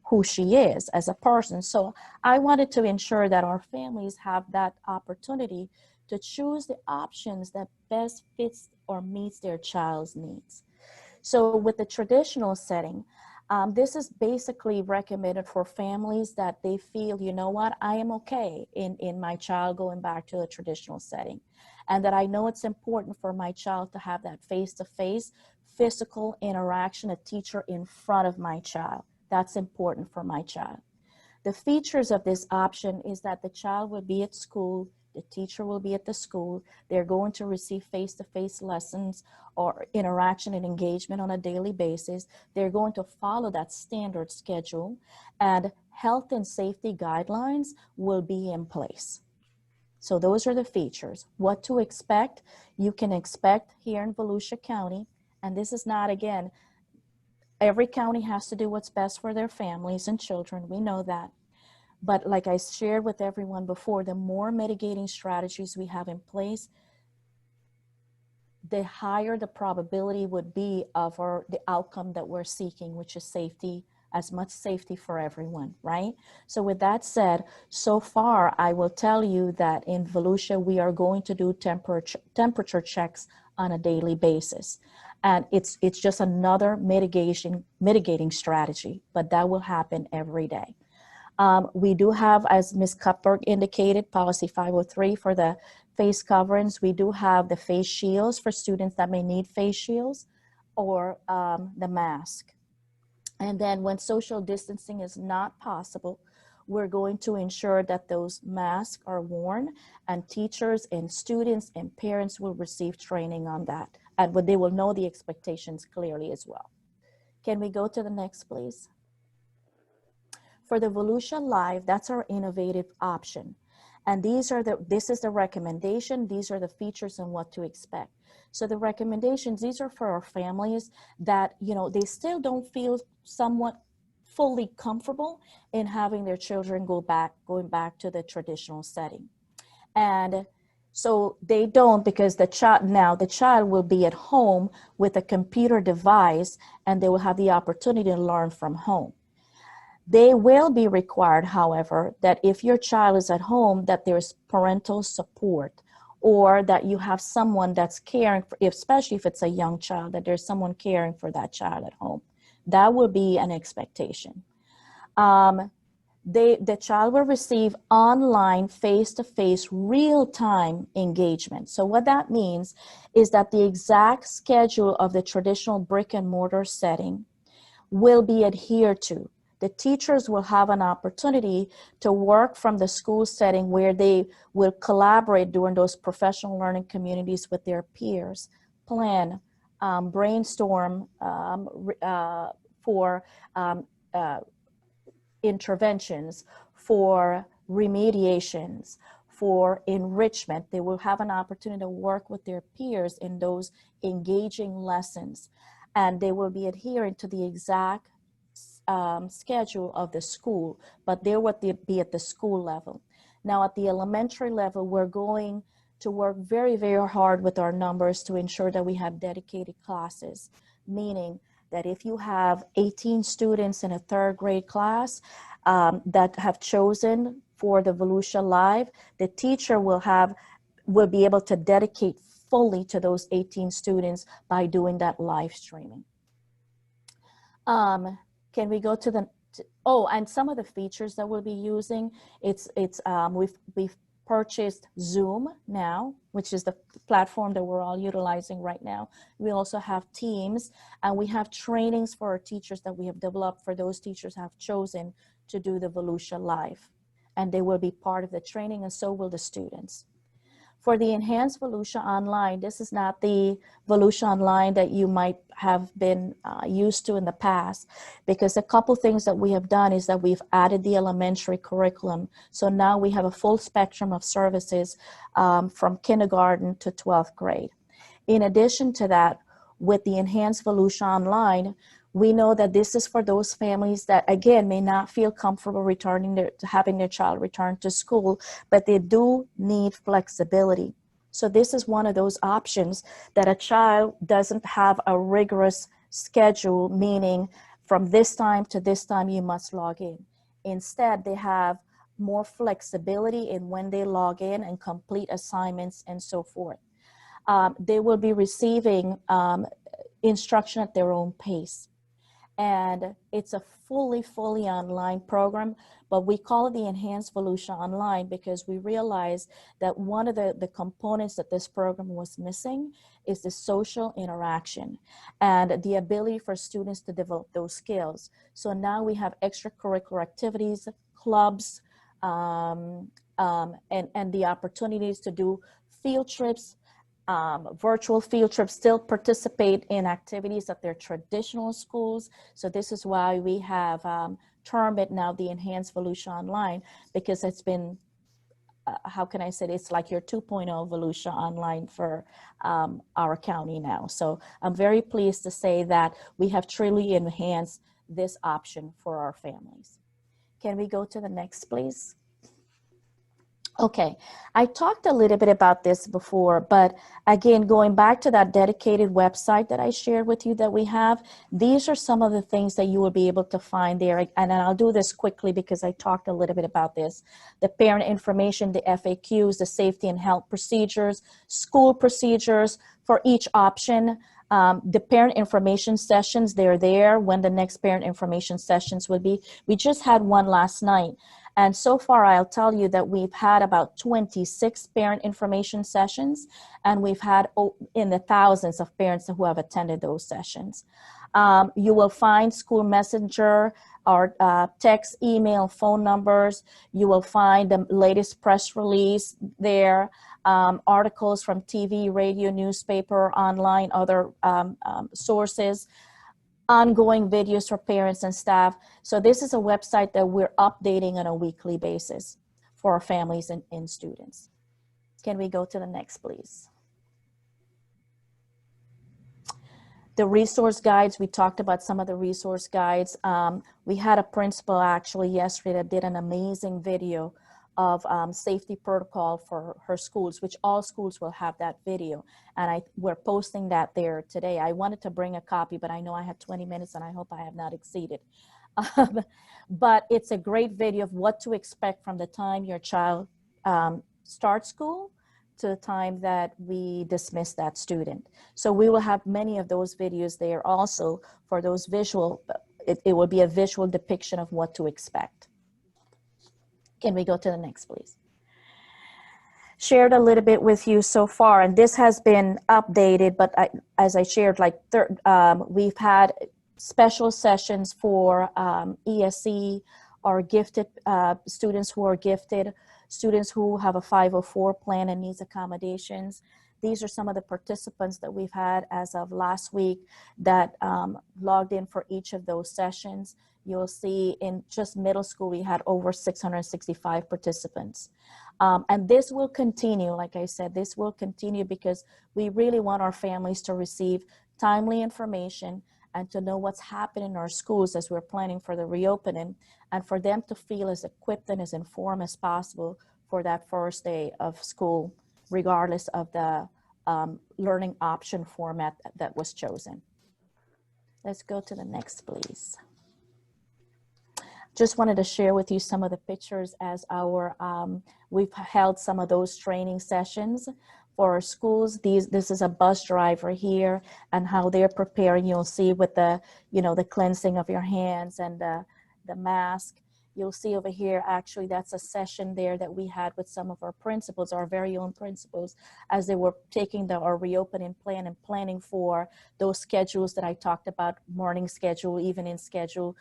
who she is as a person. So I wanted to ensure that our families have that opportunity to choose the options that best fits or meets their child's needs. So with the traditional setting, this is basically recommended for families that they feel, you know what, I am okay in my child going back to the traditional setting. And that I know it's important for my child to have that face-to-face physical interaction, a teacher in front of my child. That's important for my child. The features of this option is that the child will be at school, the teacher will be at the school, they're going to receive face-to-face lessons or interaction and engagement on a daily basis. They're going to follow that standard schedule, and health and safety guidelines will be in place. So those are the features. What to expect? You can expect here in Volusia County, and this is not, again, every county has to do what's best for their families and children. We know that. But like I shared with everyone before, the more mitigating strategies we have in place, the higher the probability would be of the outcome that we're seeking, which is safety, as much safety for everyone, right? So with that said, so far, I will tell you that in Volusia, we are going to do temperature checks on a daily basis. And it's just another mitigating strategy, but that will happen every day. We do have, as Ms. Cuthbert indicated, policy 503 for the face coverings. We do have the face shields for students that may need face shields, or the mask. And then when social distancing is not possible, we're going to ensure that those masks are worn, and teachers and students and parents will receive training on that. And they will know the expectations clearly as well. Can we go to the next, please? For the Volusia Live, that's our innovative option. And this is the recommendation. These are the features and what to expect. So the recommendations, these are for our families that, you know, they still don't feel somewhat fully comfortable in having their children going back to the traditional setting. And so they don't, because the child will be at home with a computer device, and they will have the opportunity to learn from home. They will be required, however, that if your child is at home, that there's parental support, or that you have someone that's caring for, especially if it's a young child, that there's someone caring for that child at home. That will be an expectation. The child will receive online, face-to-face, real-time engagement. So what that means is that the exact schedule of the traditional brick and mortar setting will be adhered to. The teachers will have an opportunity to work from the school setting where they will collaborate during those professional learning communities with their peers, plan, brainstorm for interventions, for remediations, for enrichment. They will have an opportunity to work with their peers in those engaging lessons, and they will be adhering to the exact schedule of the school, but they would be at the school level. Now at the elementary level, we're going to work very, very hard with our numbers to ensure that we have dedicated classes, meaning that if you have 18 students in a third grade class that have chosen for the Volusia Live, the teacher will be able to dedicate fully to those 18 students by doing that live streaming. Can we go to and some of the features that we'll be using, we've purchased Zoom now, which is the platform that we're all utilizing right now. We also have Teams, and we have trainings for our teachers that we have developed for those teachers who have chosen to do the Volusia Live. And they will be part of the training, and so will the students. For the Enhanced Volusia Online, this is not the Volusia Online that you might have been used to in the past, because a couple things that we have done is that we've added the elementary curriculum. So now we have a full spectrum of services from kindergarten to 12th grade. In addition to that, with the Enhanced Volusia Online, we know that this is for those families that, again, may not feel comfortable having their child return to school, but they do need flexibility. So this is one of those options that a child doesn't have a rigorous schedule, meaning from this time to this time you must log in. Instead, they have more flexibility in when they log in and complete assignments and so forth. They will be receiving instruction at their own pace. And it's a fully online program, but we call it the Enhanced Volusia Online because we realized that one of the components that this program was missing is the social interaction and the ability for students to develop those skills. So now we have extracurricular activities, clubs, and the opportunities to do field trips, virtual field trips, still participate in activities at their traditional schools. So this is why we have termed it now the Enhanced Volusia Online, because it's been, how can I say it? It's like your 2.0 Volusia Online for our county now. So I'm very pleased to say that we have truly enhanced this option for our families. Can we go to the next, please? Okay, I talked a little bit about this before, but again, going back to that dedicated website that I shared with you that we have, these are some of the things that you will be able to find there. And I'll do this quickly because I talked a little bit about this. The parent information, the FAQs, the safety and health procedures, school procedures for each option. The parent information sessions, they're there when the next parent information sessions will be. We just had one last night. And so far, I'll tell you that we've had about 26 parent information sessions, and we've had in the thousands of parents who have attended those sessions. You will find school messenger or text, email, phone numbers. You will find the latest press release there, articles from TV, radio, newspaper, online, other sources, ongoing videos for parents and staff. So this is a website that we're updating on a weekly basis for our families and students. Can we go to the next, please? The resource guides, we talked about some of the resource guides. We had a principal actually yesterday that did an amazing video of safety protocol for her schools, which all schools will have that video. And we're posting that there today. I wanted to bring a copy, but I know I had 20 minutes and I hope I have not exceeded. But it's a great video of what to expect from the time your child starts school to the time that we dismiss that student. So we will have many of those videos there also for those visual, it will be a visual depiction of what to expect. Can we go to the next, please? Shared a little bit with you so far, and this has been updated, but as I shared, like we've had special sessions for ESE or gifted students who are gifted, students who have a 504 plan and needs accommodations. These are some of the participants that we've had as of last week that logged in for each of those sessions. You'll see in just middle school, we had over 665 participants. And this will continue, like I said, this will continue because we really want our families to receive timely information and to know what's happening in our schools as we're planning for the reopening, and for them to feel as equipped and as informed as possible for that first day of school, regardless of the learning option format that was chosen. Let's go to the next, please. Just wanted to share with you some of the pictures as we've held some of those training sessions for our schools. This is a bus driver here and how they're preparing. You'll see with the, the cleansing of your hands and the mask. You'll see over here, actually, that's a session there that we had with some of our principals, our very own principals, as they were taking our reopening plan and planning for those schedules that I talked about, morning schedule, evening schedule,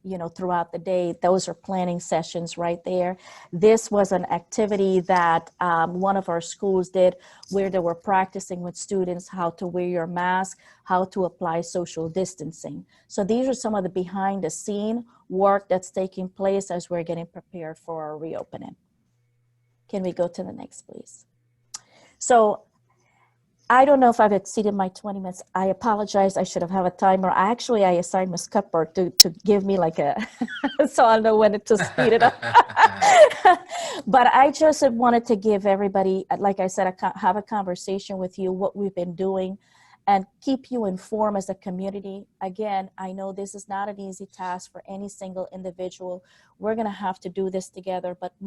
you know, throughout the day. Those are planning sessions right there. This was an activity that one of our schools did where they were practicing with students how to wear your mask, how to apply social distancing. So these are some of the behind the scene work that's taking place as we're getting prepared for our reopening. Can we go to the next, please? So I don't know if I've exceeded my 20 minutes. I apologize. I should have had a timer. Actually, I assigned Ms. Cuthbert to give me like a, so I'll know when to speed it up. But I just wanted to give everybody, like I said, have a conversation with you, what we've been doing, and keep you informed as a community. Again, I know this is not an easy task for any single individual. We're gonna have to do this together, but the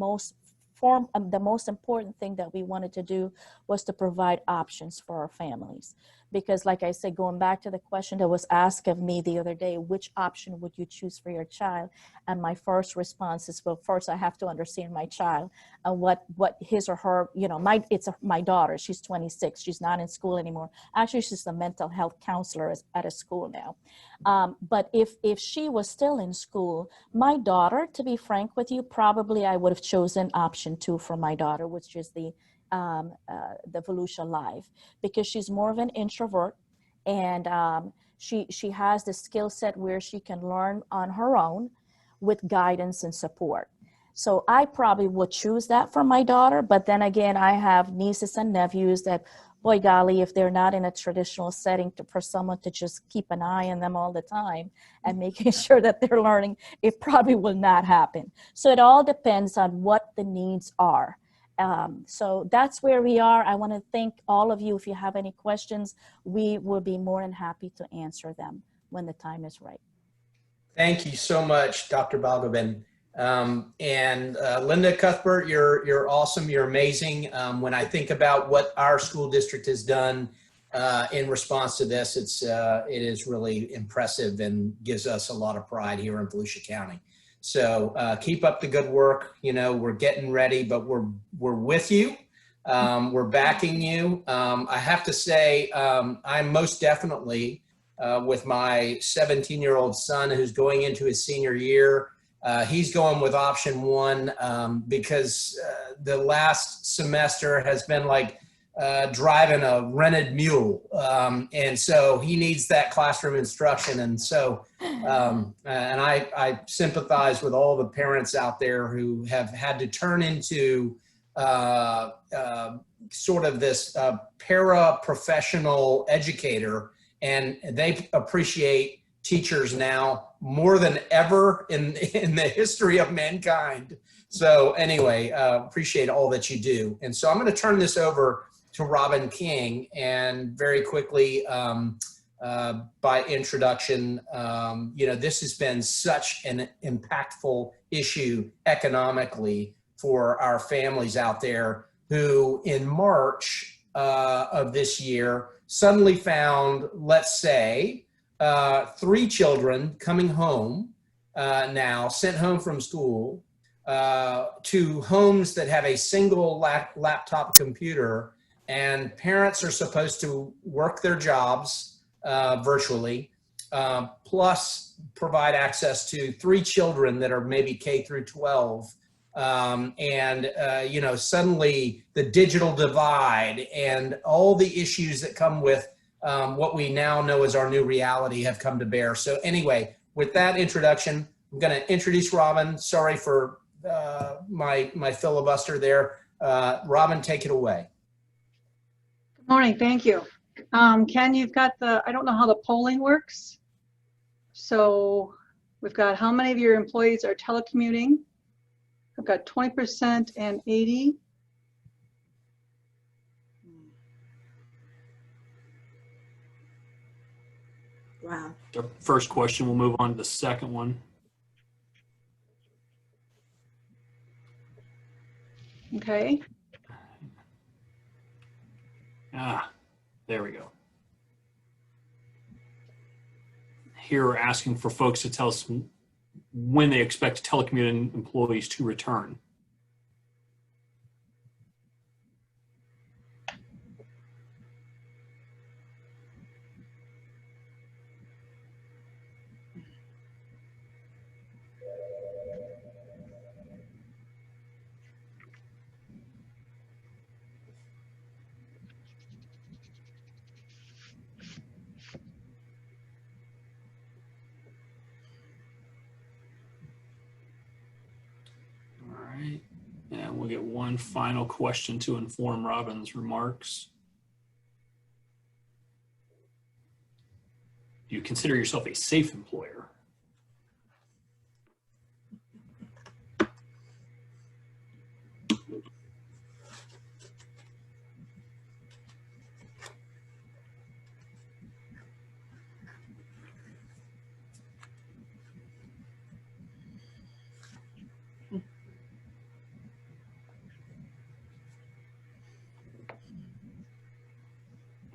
most important thing that we wanted to do was to provide options for our families. Because like I said, going back to the question that was asked of me the other day, which option would you choose for your child? And my first response is, well, first I have to understand my child and what his or her, you know, my daughter, she's 26, she's not in school anymore. Actually, she's a mental health counselor at a school now. But if she was still in school, my daughter, to be frank with you, probably I would have chosen option 2 for my daughter, which is the Volusia Live, because she's more of an introvert, and she has the skill set where she can learn on her own with guidance and support. So I probably would choose that for my daughter. But then again, I have nieces and nephews that, boy golly, if they're not in a traditional setting for someone to just keep an eye on them all the time and making sure that they're learning, it probably will not happen. So it all depends on what the needs are. So that's where we are. I want to thank all of you. If you have any questions, we will be more than happy to answer them when the time is right. Thank you so much, Dr. Balgobin. And Linda Cuthbert, you're awesome. You're amazing. When I think about what our school district has done in response to this, it is really impressive and gives us a lot of pride here in Volusia County. So keep up the good work. You know, we're getting ready, but we're with you. We're backing you. I have to say, I'm most definitely with my 17-year-old son who's going into his senior year. He's going with option 1 because the last semester has been like driving a rented mule. And so he needs that classroom instruction. And so, and I sympathize with all the parents out there who have had to turn into sort of this para-professional educator, and they appreciate teachers now more than ever in the history of mankind. So anyway, appreciate all that you do. And so I'm going to turn this over to Robin King, and very quickly, by introduction, you know, this has been such an impactful issue economically for our families out there who in March of this year suddenly found, let's say, 3 children coming home now, sent home from school to homes that have a single laptop computer, and parents are supposed to work their jobs virtually, plus provide access to 3 children that are maybe K through 12. You know, suddenly the digital divide and all the issues that come with what we now know as our new reality have come to bear. So anyway, with that introduction, I'm going to introduce Robin. Sorry for my filibuster there. Robin, take it away. Good morning. Thank you. Ken, you've got I don't know how the polling works. So we've got how many of your employees are telecommuting? I've got 20% and 80. Wow. The first question, we'll move on to the second one. Okay. There we go. Here we're asking for folks to tell us when they expect telecommuting employees to return. All right, and we'll get one final question to inform Robin's remarks. Do you consider yourself a safe employer?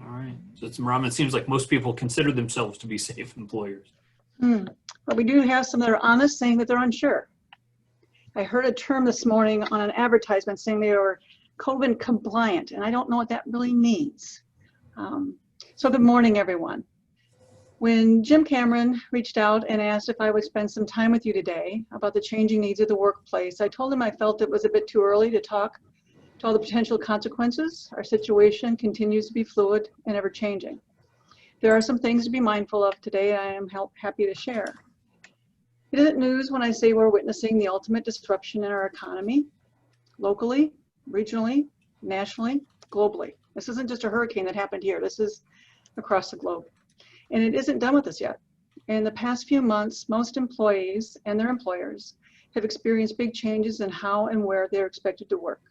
All right, so it's, Robin, it seems like most people consider themselves to be safe employers. But we do have some that are honest, saying that they're unsure. I heard a term this morning on an advertisement saying they were COVID compliant, and I don't know what that really means. So good morning, everyone. When Jim Cameron reached out and asked if I would spend some time with you today about the changing needs of the workplace, I told him I felt it was a bit too early to talk to all the potential consequences. Our situation continues to be fluid and ever changing. There are some things to be mindful of today I am happy to share. It isn't news when I say we're witnessing the ultimate disruption in our economy, locally, regionally, nationally, globally. This isn't just a hurricane that happened here. This is across the globe. And it isn't done with us yet. In the past few months, most employees and their employers have experienced big changes in how and where they're expected to work,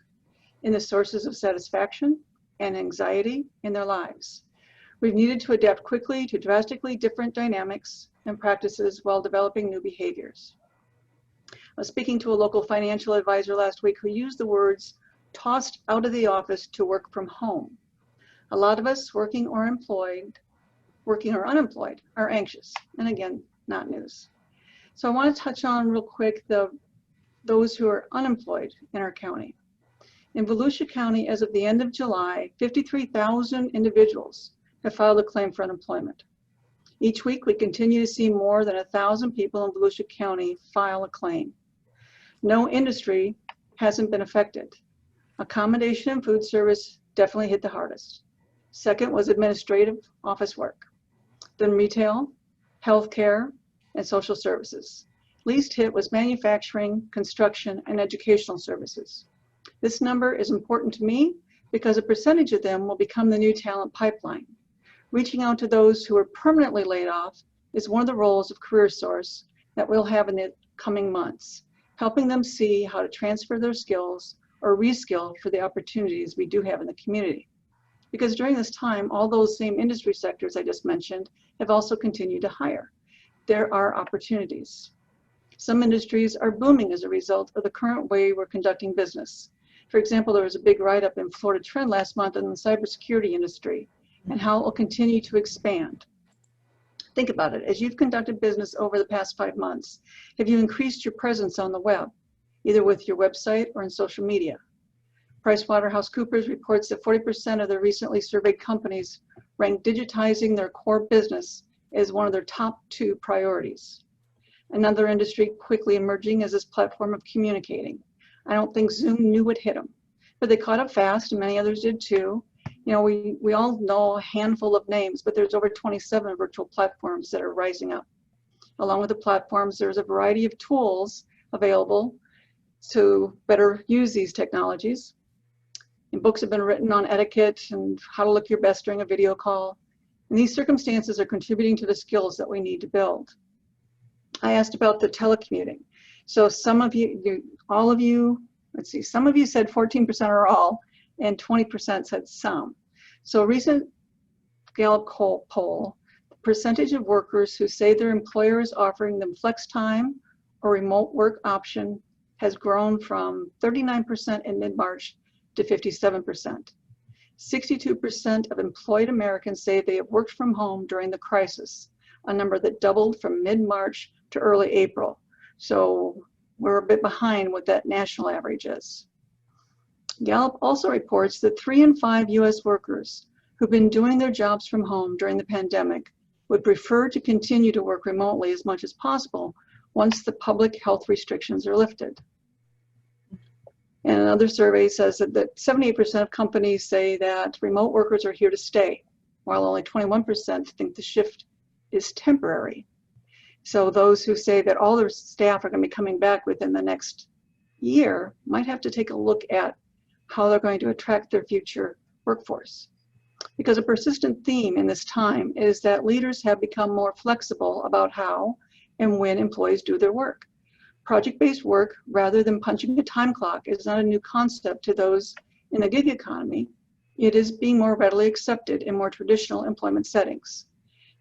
in the sources of satisfaction and anxiety in their lives. We've needed to adapt quickly to drastically different dynamics and practices while developing new behaviors. I was speaking to a local financial advisor last week who used the words tossed out of the office to work from home. A lot of us working or unemployed are anxious, and again, not news. So I want to touch on real quick those who are unemployed in our county. In Volusia County, as of the end of July, 53,000 individuals have filed a claim for unemployment. Each week, we continue to see more than 1,000 people in Volusia County file a claim. No industry hasn't been affected. Accommodation and food service definitely hit the hardest. Second was administrative office work. Then retail, healthcare, and social services. Least hit was manufacturing, construction, and educational services. This number is important to me because a percentage of them will become the new talent pipeline. Reaching out to those who are permanently laid off is one of the roles of CareerSource that we'll have in the coming months, helping them see how to transfer their skills or reskill for the opportunities we do have in the community. Because during this time, all those same industry sectors I just mentioned have also continued to hire. There are opportunities. Some industries are booming as a result of the current way we're conducting business. For example, there was a big write-up in Florida Trend last month on the cybersecurity industry and how it will continue to expand. Think about it. As you've conducted business over the past 5 months, have you increased your presence on the web, either with your website or in social media? PricewaterhouseCoopers reports that 40% of their recently surveyed companies rank digitizing their core business as one of their top 2 priorities. Another industry quickly emerging is this platform of communicating. I don't think Zoom knew what hit them, but they caught up fast, and many others did too. You know, we all know a handful of names, but there's over 27 virtual platforms that are rising up. Along with the platforms, there's a variety of tools available to better use these technologies. And books have been written on etiquette and how to look your best during a video call. And these circumstances are contributing to the skills that we need to build. I asked about the telecommuting. So some of you, all of you, let's see, some of you said 14% or all, and 20% said some. So a recent Gallup poll, the percentage of workers who say their employer is offering them flex time or remote work option has grown from 39% in mid-March to 57%. 62% of employed Americans say they have worked from home during the crisis, a number that doubled from mid-March to early April. So we're a bit behind what that national average is. Gallup also reports that 3 in 5 US workers who've been doing their jobs from home during the pandemic would prefer to continue to work remotely as much as possible once the public health restrictions are lifted. And another survey says that 78% of companies say that remote workers are here to stay, while only 21% think the shift is temporary. So those who say that all their staff are going to be coming back within the next year might have to take a look at how they're going to attract their future workforce. Because a persistent theme in this time is that leaders have become more flexible about how and when employees do their work. Project-based work, rather than punching a time clock, is not a new concept to those in the gig economy. It is being more readily accepted in more traditional employment settings.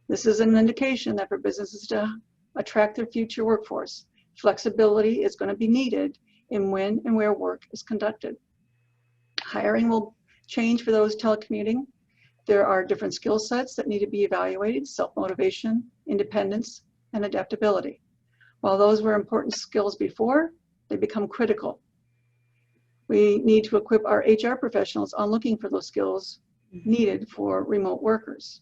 This is an indication that for businesses to attract their future workforce, flexibility is going to be needed in when and where work is conducted. Hiring will change for those telecommuting. There are different skill sets that need to be evaluated: self-motivation, independence, and adaptability. While those were important skills before, they become critical. We need to equip our HR professionals on looking for those skills needed for remote workers,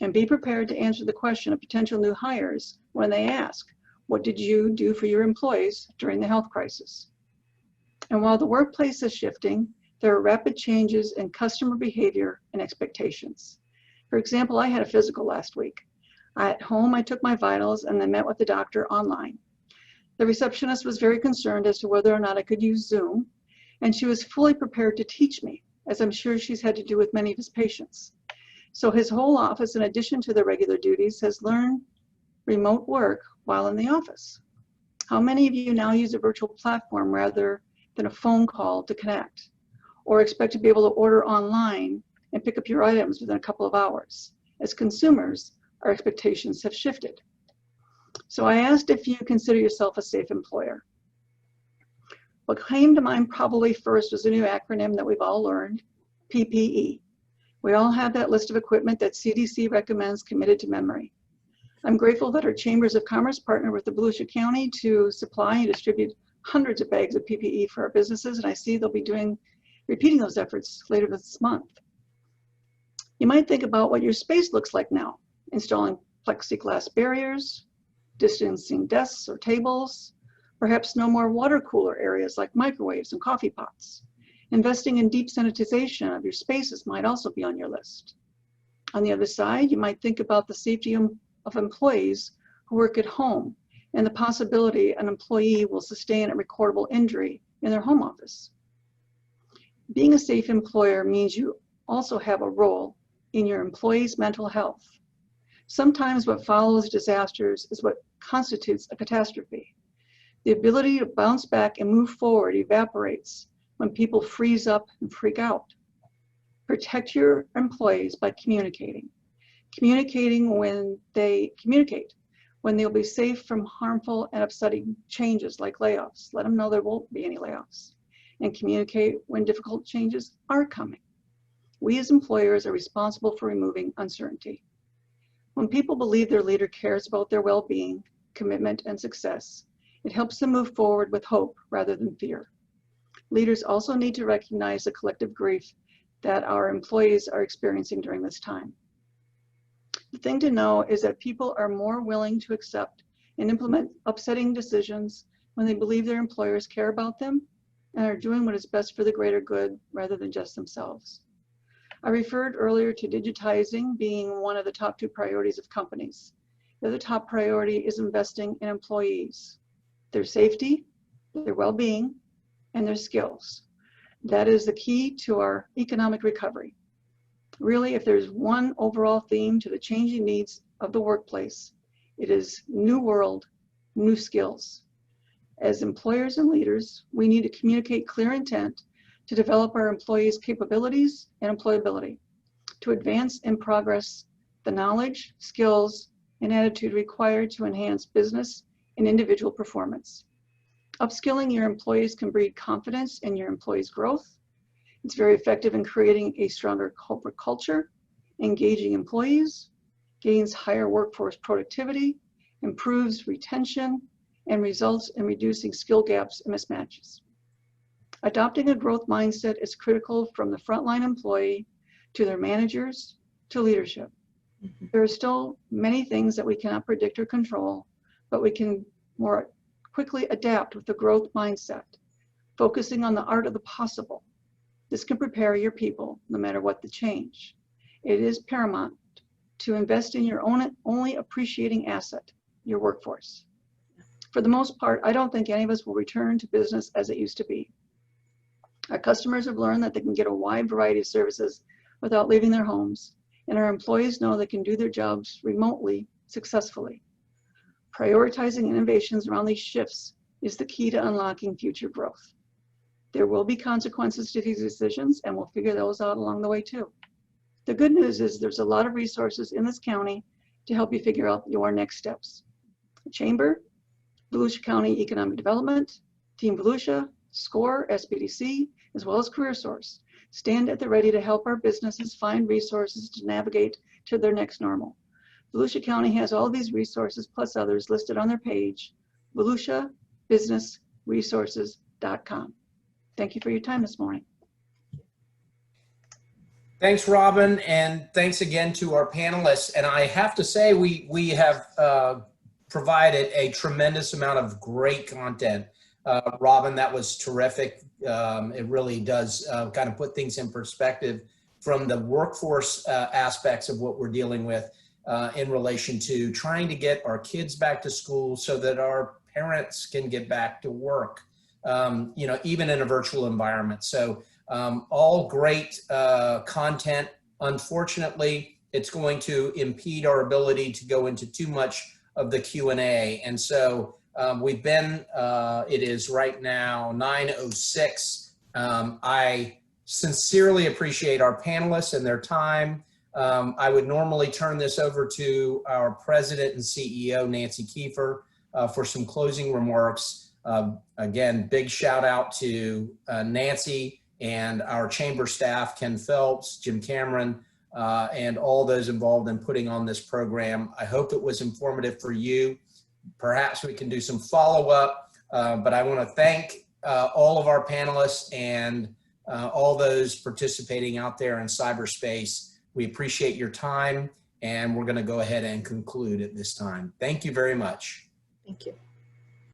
and be prepared to answer the question of potential new hires when they ask, what did you do for your employees during the health crisis? And while the workplace is shifting, there are rapid changes in customer behavior and expectations. For example, I had a physical last week. At home, I took my vitals and then met with the doctor online. The receptionist was very concerned as to whether or not I could use Zoom, and she was fully prepared to teach me, as I'm sure she's had to do with many of his patients. So his whole office, in addition to their regular duties, has learned remote work while in the office. How many of you now use a virtual platform rather than a phone call to connect, or expect to be able to order online and pick up your items within a couple of hours? As consumers, our expectations have shifted. So I asked if you consider yourself a safe employer. What came to mind probably first was a new acronym that we've all learned, PPE. We all have that list of equipment that CDC recommends committed to memory. I'm grateful that our chambers of commerce partner with the Volusia County to supply and distribute hundreds of bags of PPE for our businesses, and I see they'll be repeating those efforts later this month. You might think about what your space looks like now: installing plexiglass barriers, distancing desks or tables, perhaps no more water cooler areas like microwaves and coffee pots. Investing in deep sanitization of your spaces might also be on your list. On the other side, you might think about the safety of employees who work at home and the possibility an employee will sustain a recordable injury in their home office. Being a safe employer means you also have a role in your employees' mental health. Sometimes what follows disasters is what constitutes a catastrophe. The ability to bounce back and move forward evaporates when people freeze up and freak out. Protect your employees by communicating. Communicating when they'll be safe from harmful and upsetting changes like layoffs. Let them know there won't be any layoffs. And communicate when difficult changes are coming. We as employers are responsible for removing uncertainty. When people believe their leader cares about their well-being, commitment, and success, it helps them move forward with hope rather than fear. Leaders also need to recognize the collective grief that our employees are experiencing during this time. The thing to know is that people are more willing to accept and implement upsetting decisions when they believe their employers care about them and are doing what is best for the greater good rather than just themselves. I referred earlier to digitizing being one of the top 2 priorities of companies. The other top priority is investing in employees, their safety, their well-being, and their skills. That is the key to our economic recovery. Really, if there's one overall theme to the changing needs of the workplace, it is new world, new skills. As employers and leaders, we need to communicate clear intent to develop our employees' capabilities and employability, to advance and progress the knowledge, skills, and attitude required to enhance business and individual performance. Upskilling your employees can breed confidence in your employees' growth. It's very effective in creating a stronger corporate culture, engaging employees, gains higher workforce productivity, improves retention, and results in reducing skill gaps and mismatches. Adopting a growth mindset is critical from the frontline employee to their managers to leadership. There are still many things that we cannot predict or control, but we can more quickly adapt with the growth mindset, focusing on the art of the possible. This can prepare your people no matter what the change. It is paramount to invest in your own only appreciating asset, your workforce. For the most part, I don't think any of us will return to business as it used to be. Our customers have learned that they can get a wide variety of services without leaving their homes, and our employees know they can do their jobs remotely successfully. Prioritizing innovations around these shifts is the key to unlocking future growth. There will be consequences to these decisions, and we'll figure those out along the way too. The good news is there's a lot of resources in this county to help you figure out your next steps. The Chamber, Volusia County Economic Development, Team Volusia, SCORE, SBDC, as well as CareerSource stand at the ready to help our businesses find resources to navigate to their next normal. Volusia County has all these resources plus others listed on their page, volusiabusinessresources.com. Thank you for your time this morning. Thanks, Robin, and thanks again to our panelists. And I have to say, we have provided a tremendous amount of great content. Robin, that was terrific. It really does kind of put things in perspective from the workforce aspects of what we're dealing with in relation to trying to get our kids back to school so that our parents can get back to work, even in a virtual environment. So all great content. Unfortunately, it's going to impede our ability to go into too much of the Q&A. And so we've been, it is right now 9:06. I sincerely appreciate our panelists and their time. I would normally turn this over to our President and CEO, Nancy Kiefer, for some closing remarks. Again, big shout out to Nancy and our chamber staff, Ken Phelps, Jim Cameron, and all those involved in putting on this program. I hope it was informative for you. Perhaps we can do some follow-up, but I want to thank all of our panelists and all those participating out there in cyberspace. We appreciate your time, and we're going to go ahead and conclude at this time. Thank you very much. Thank you.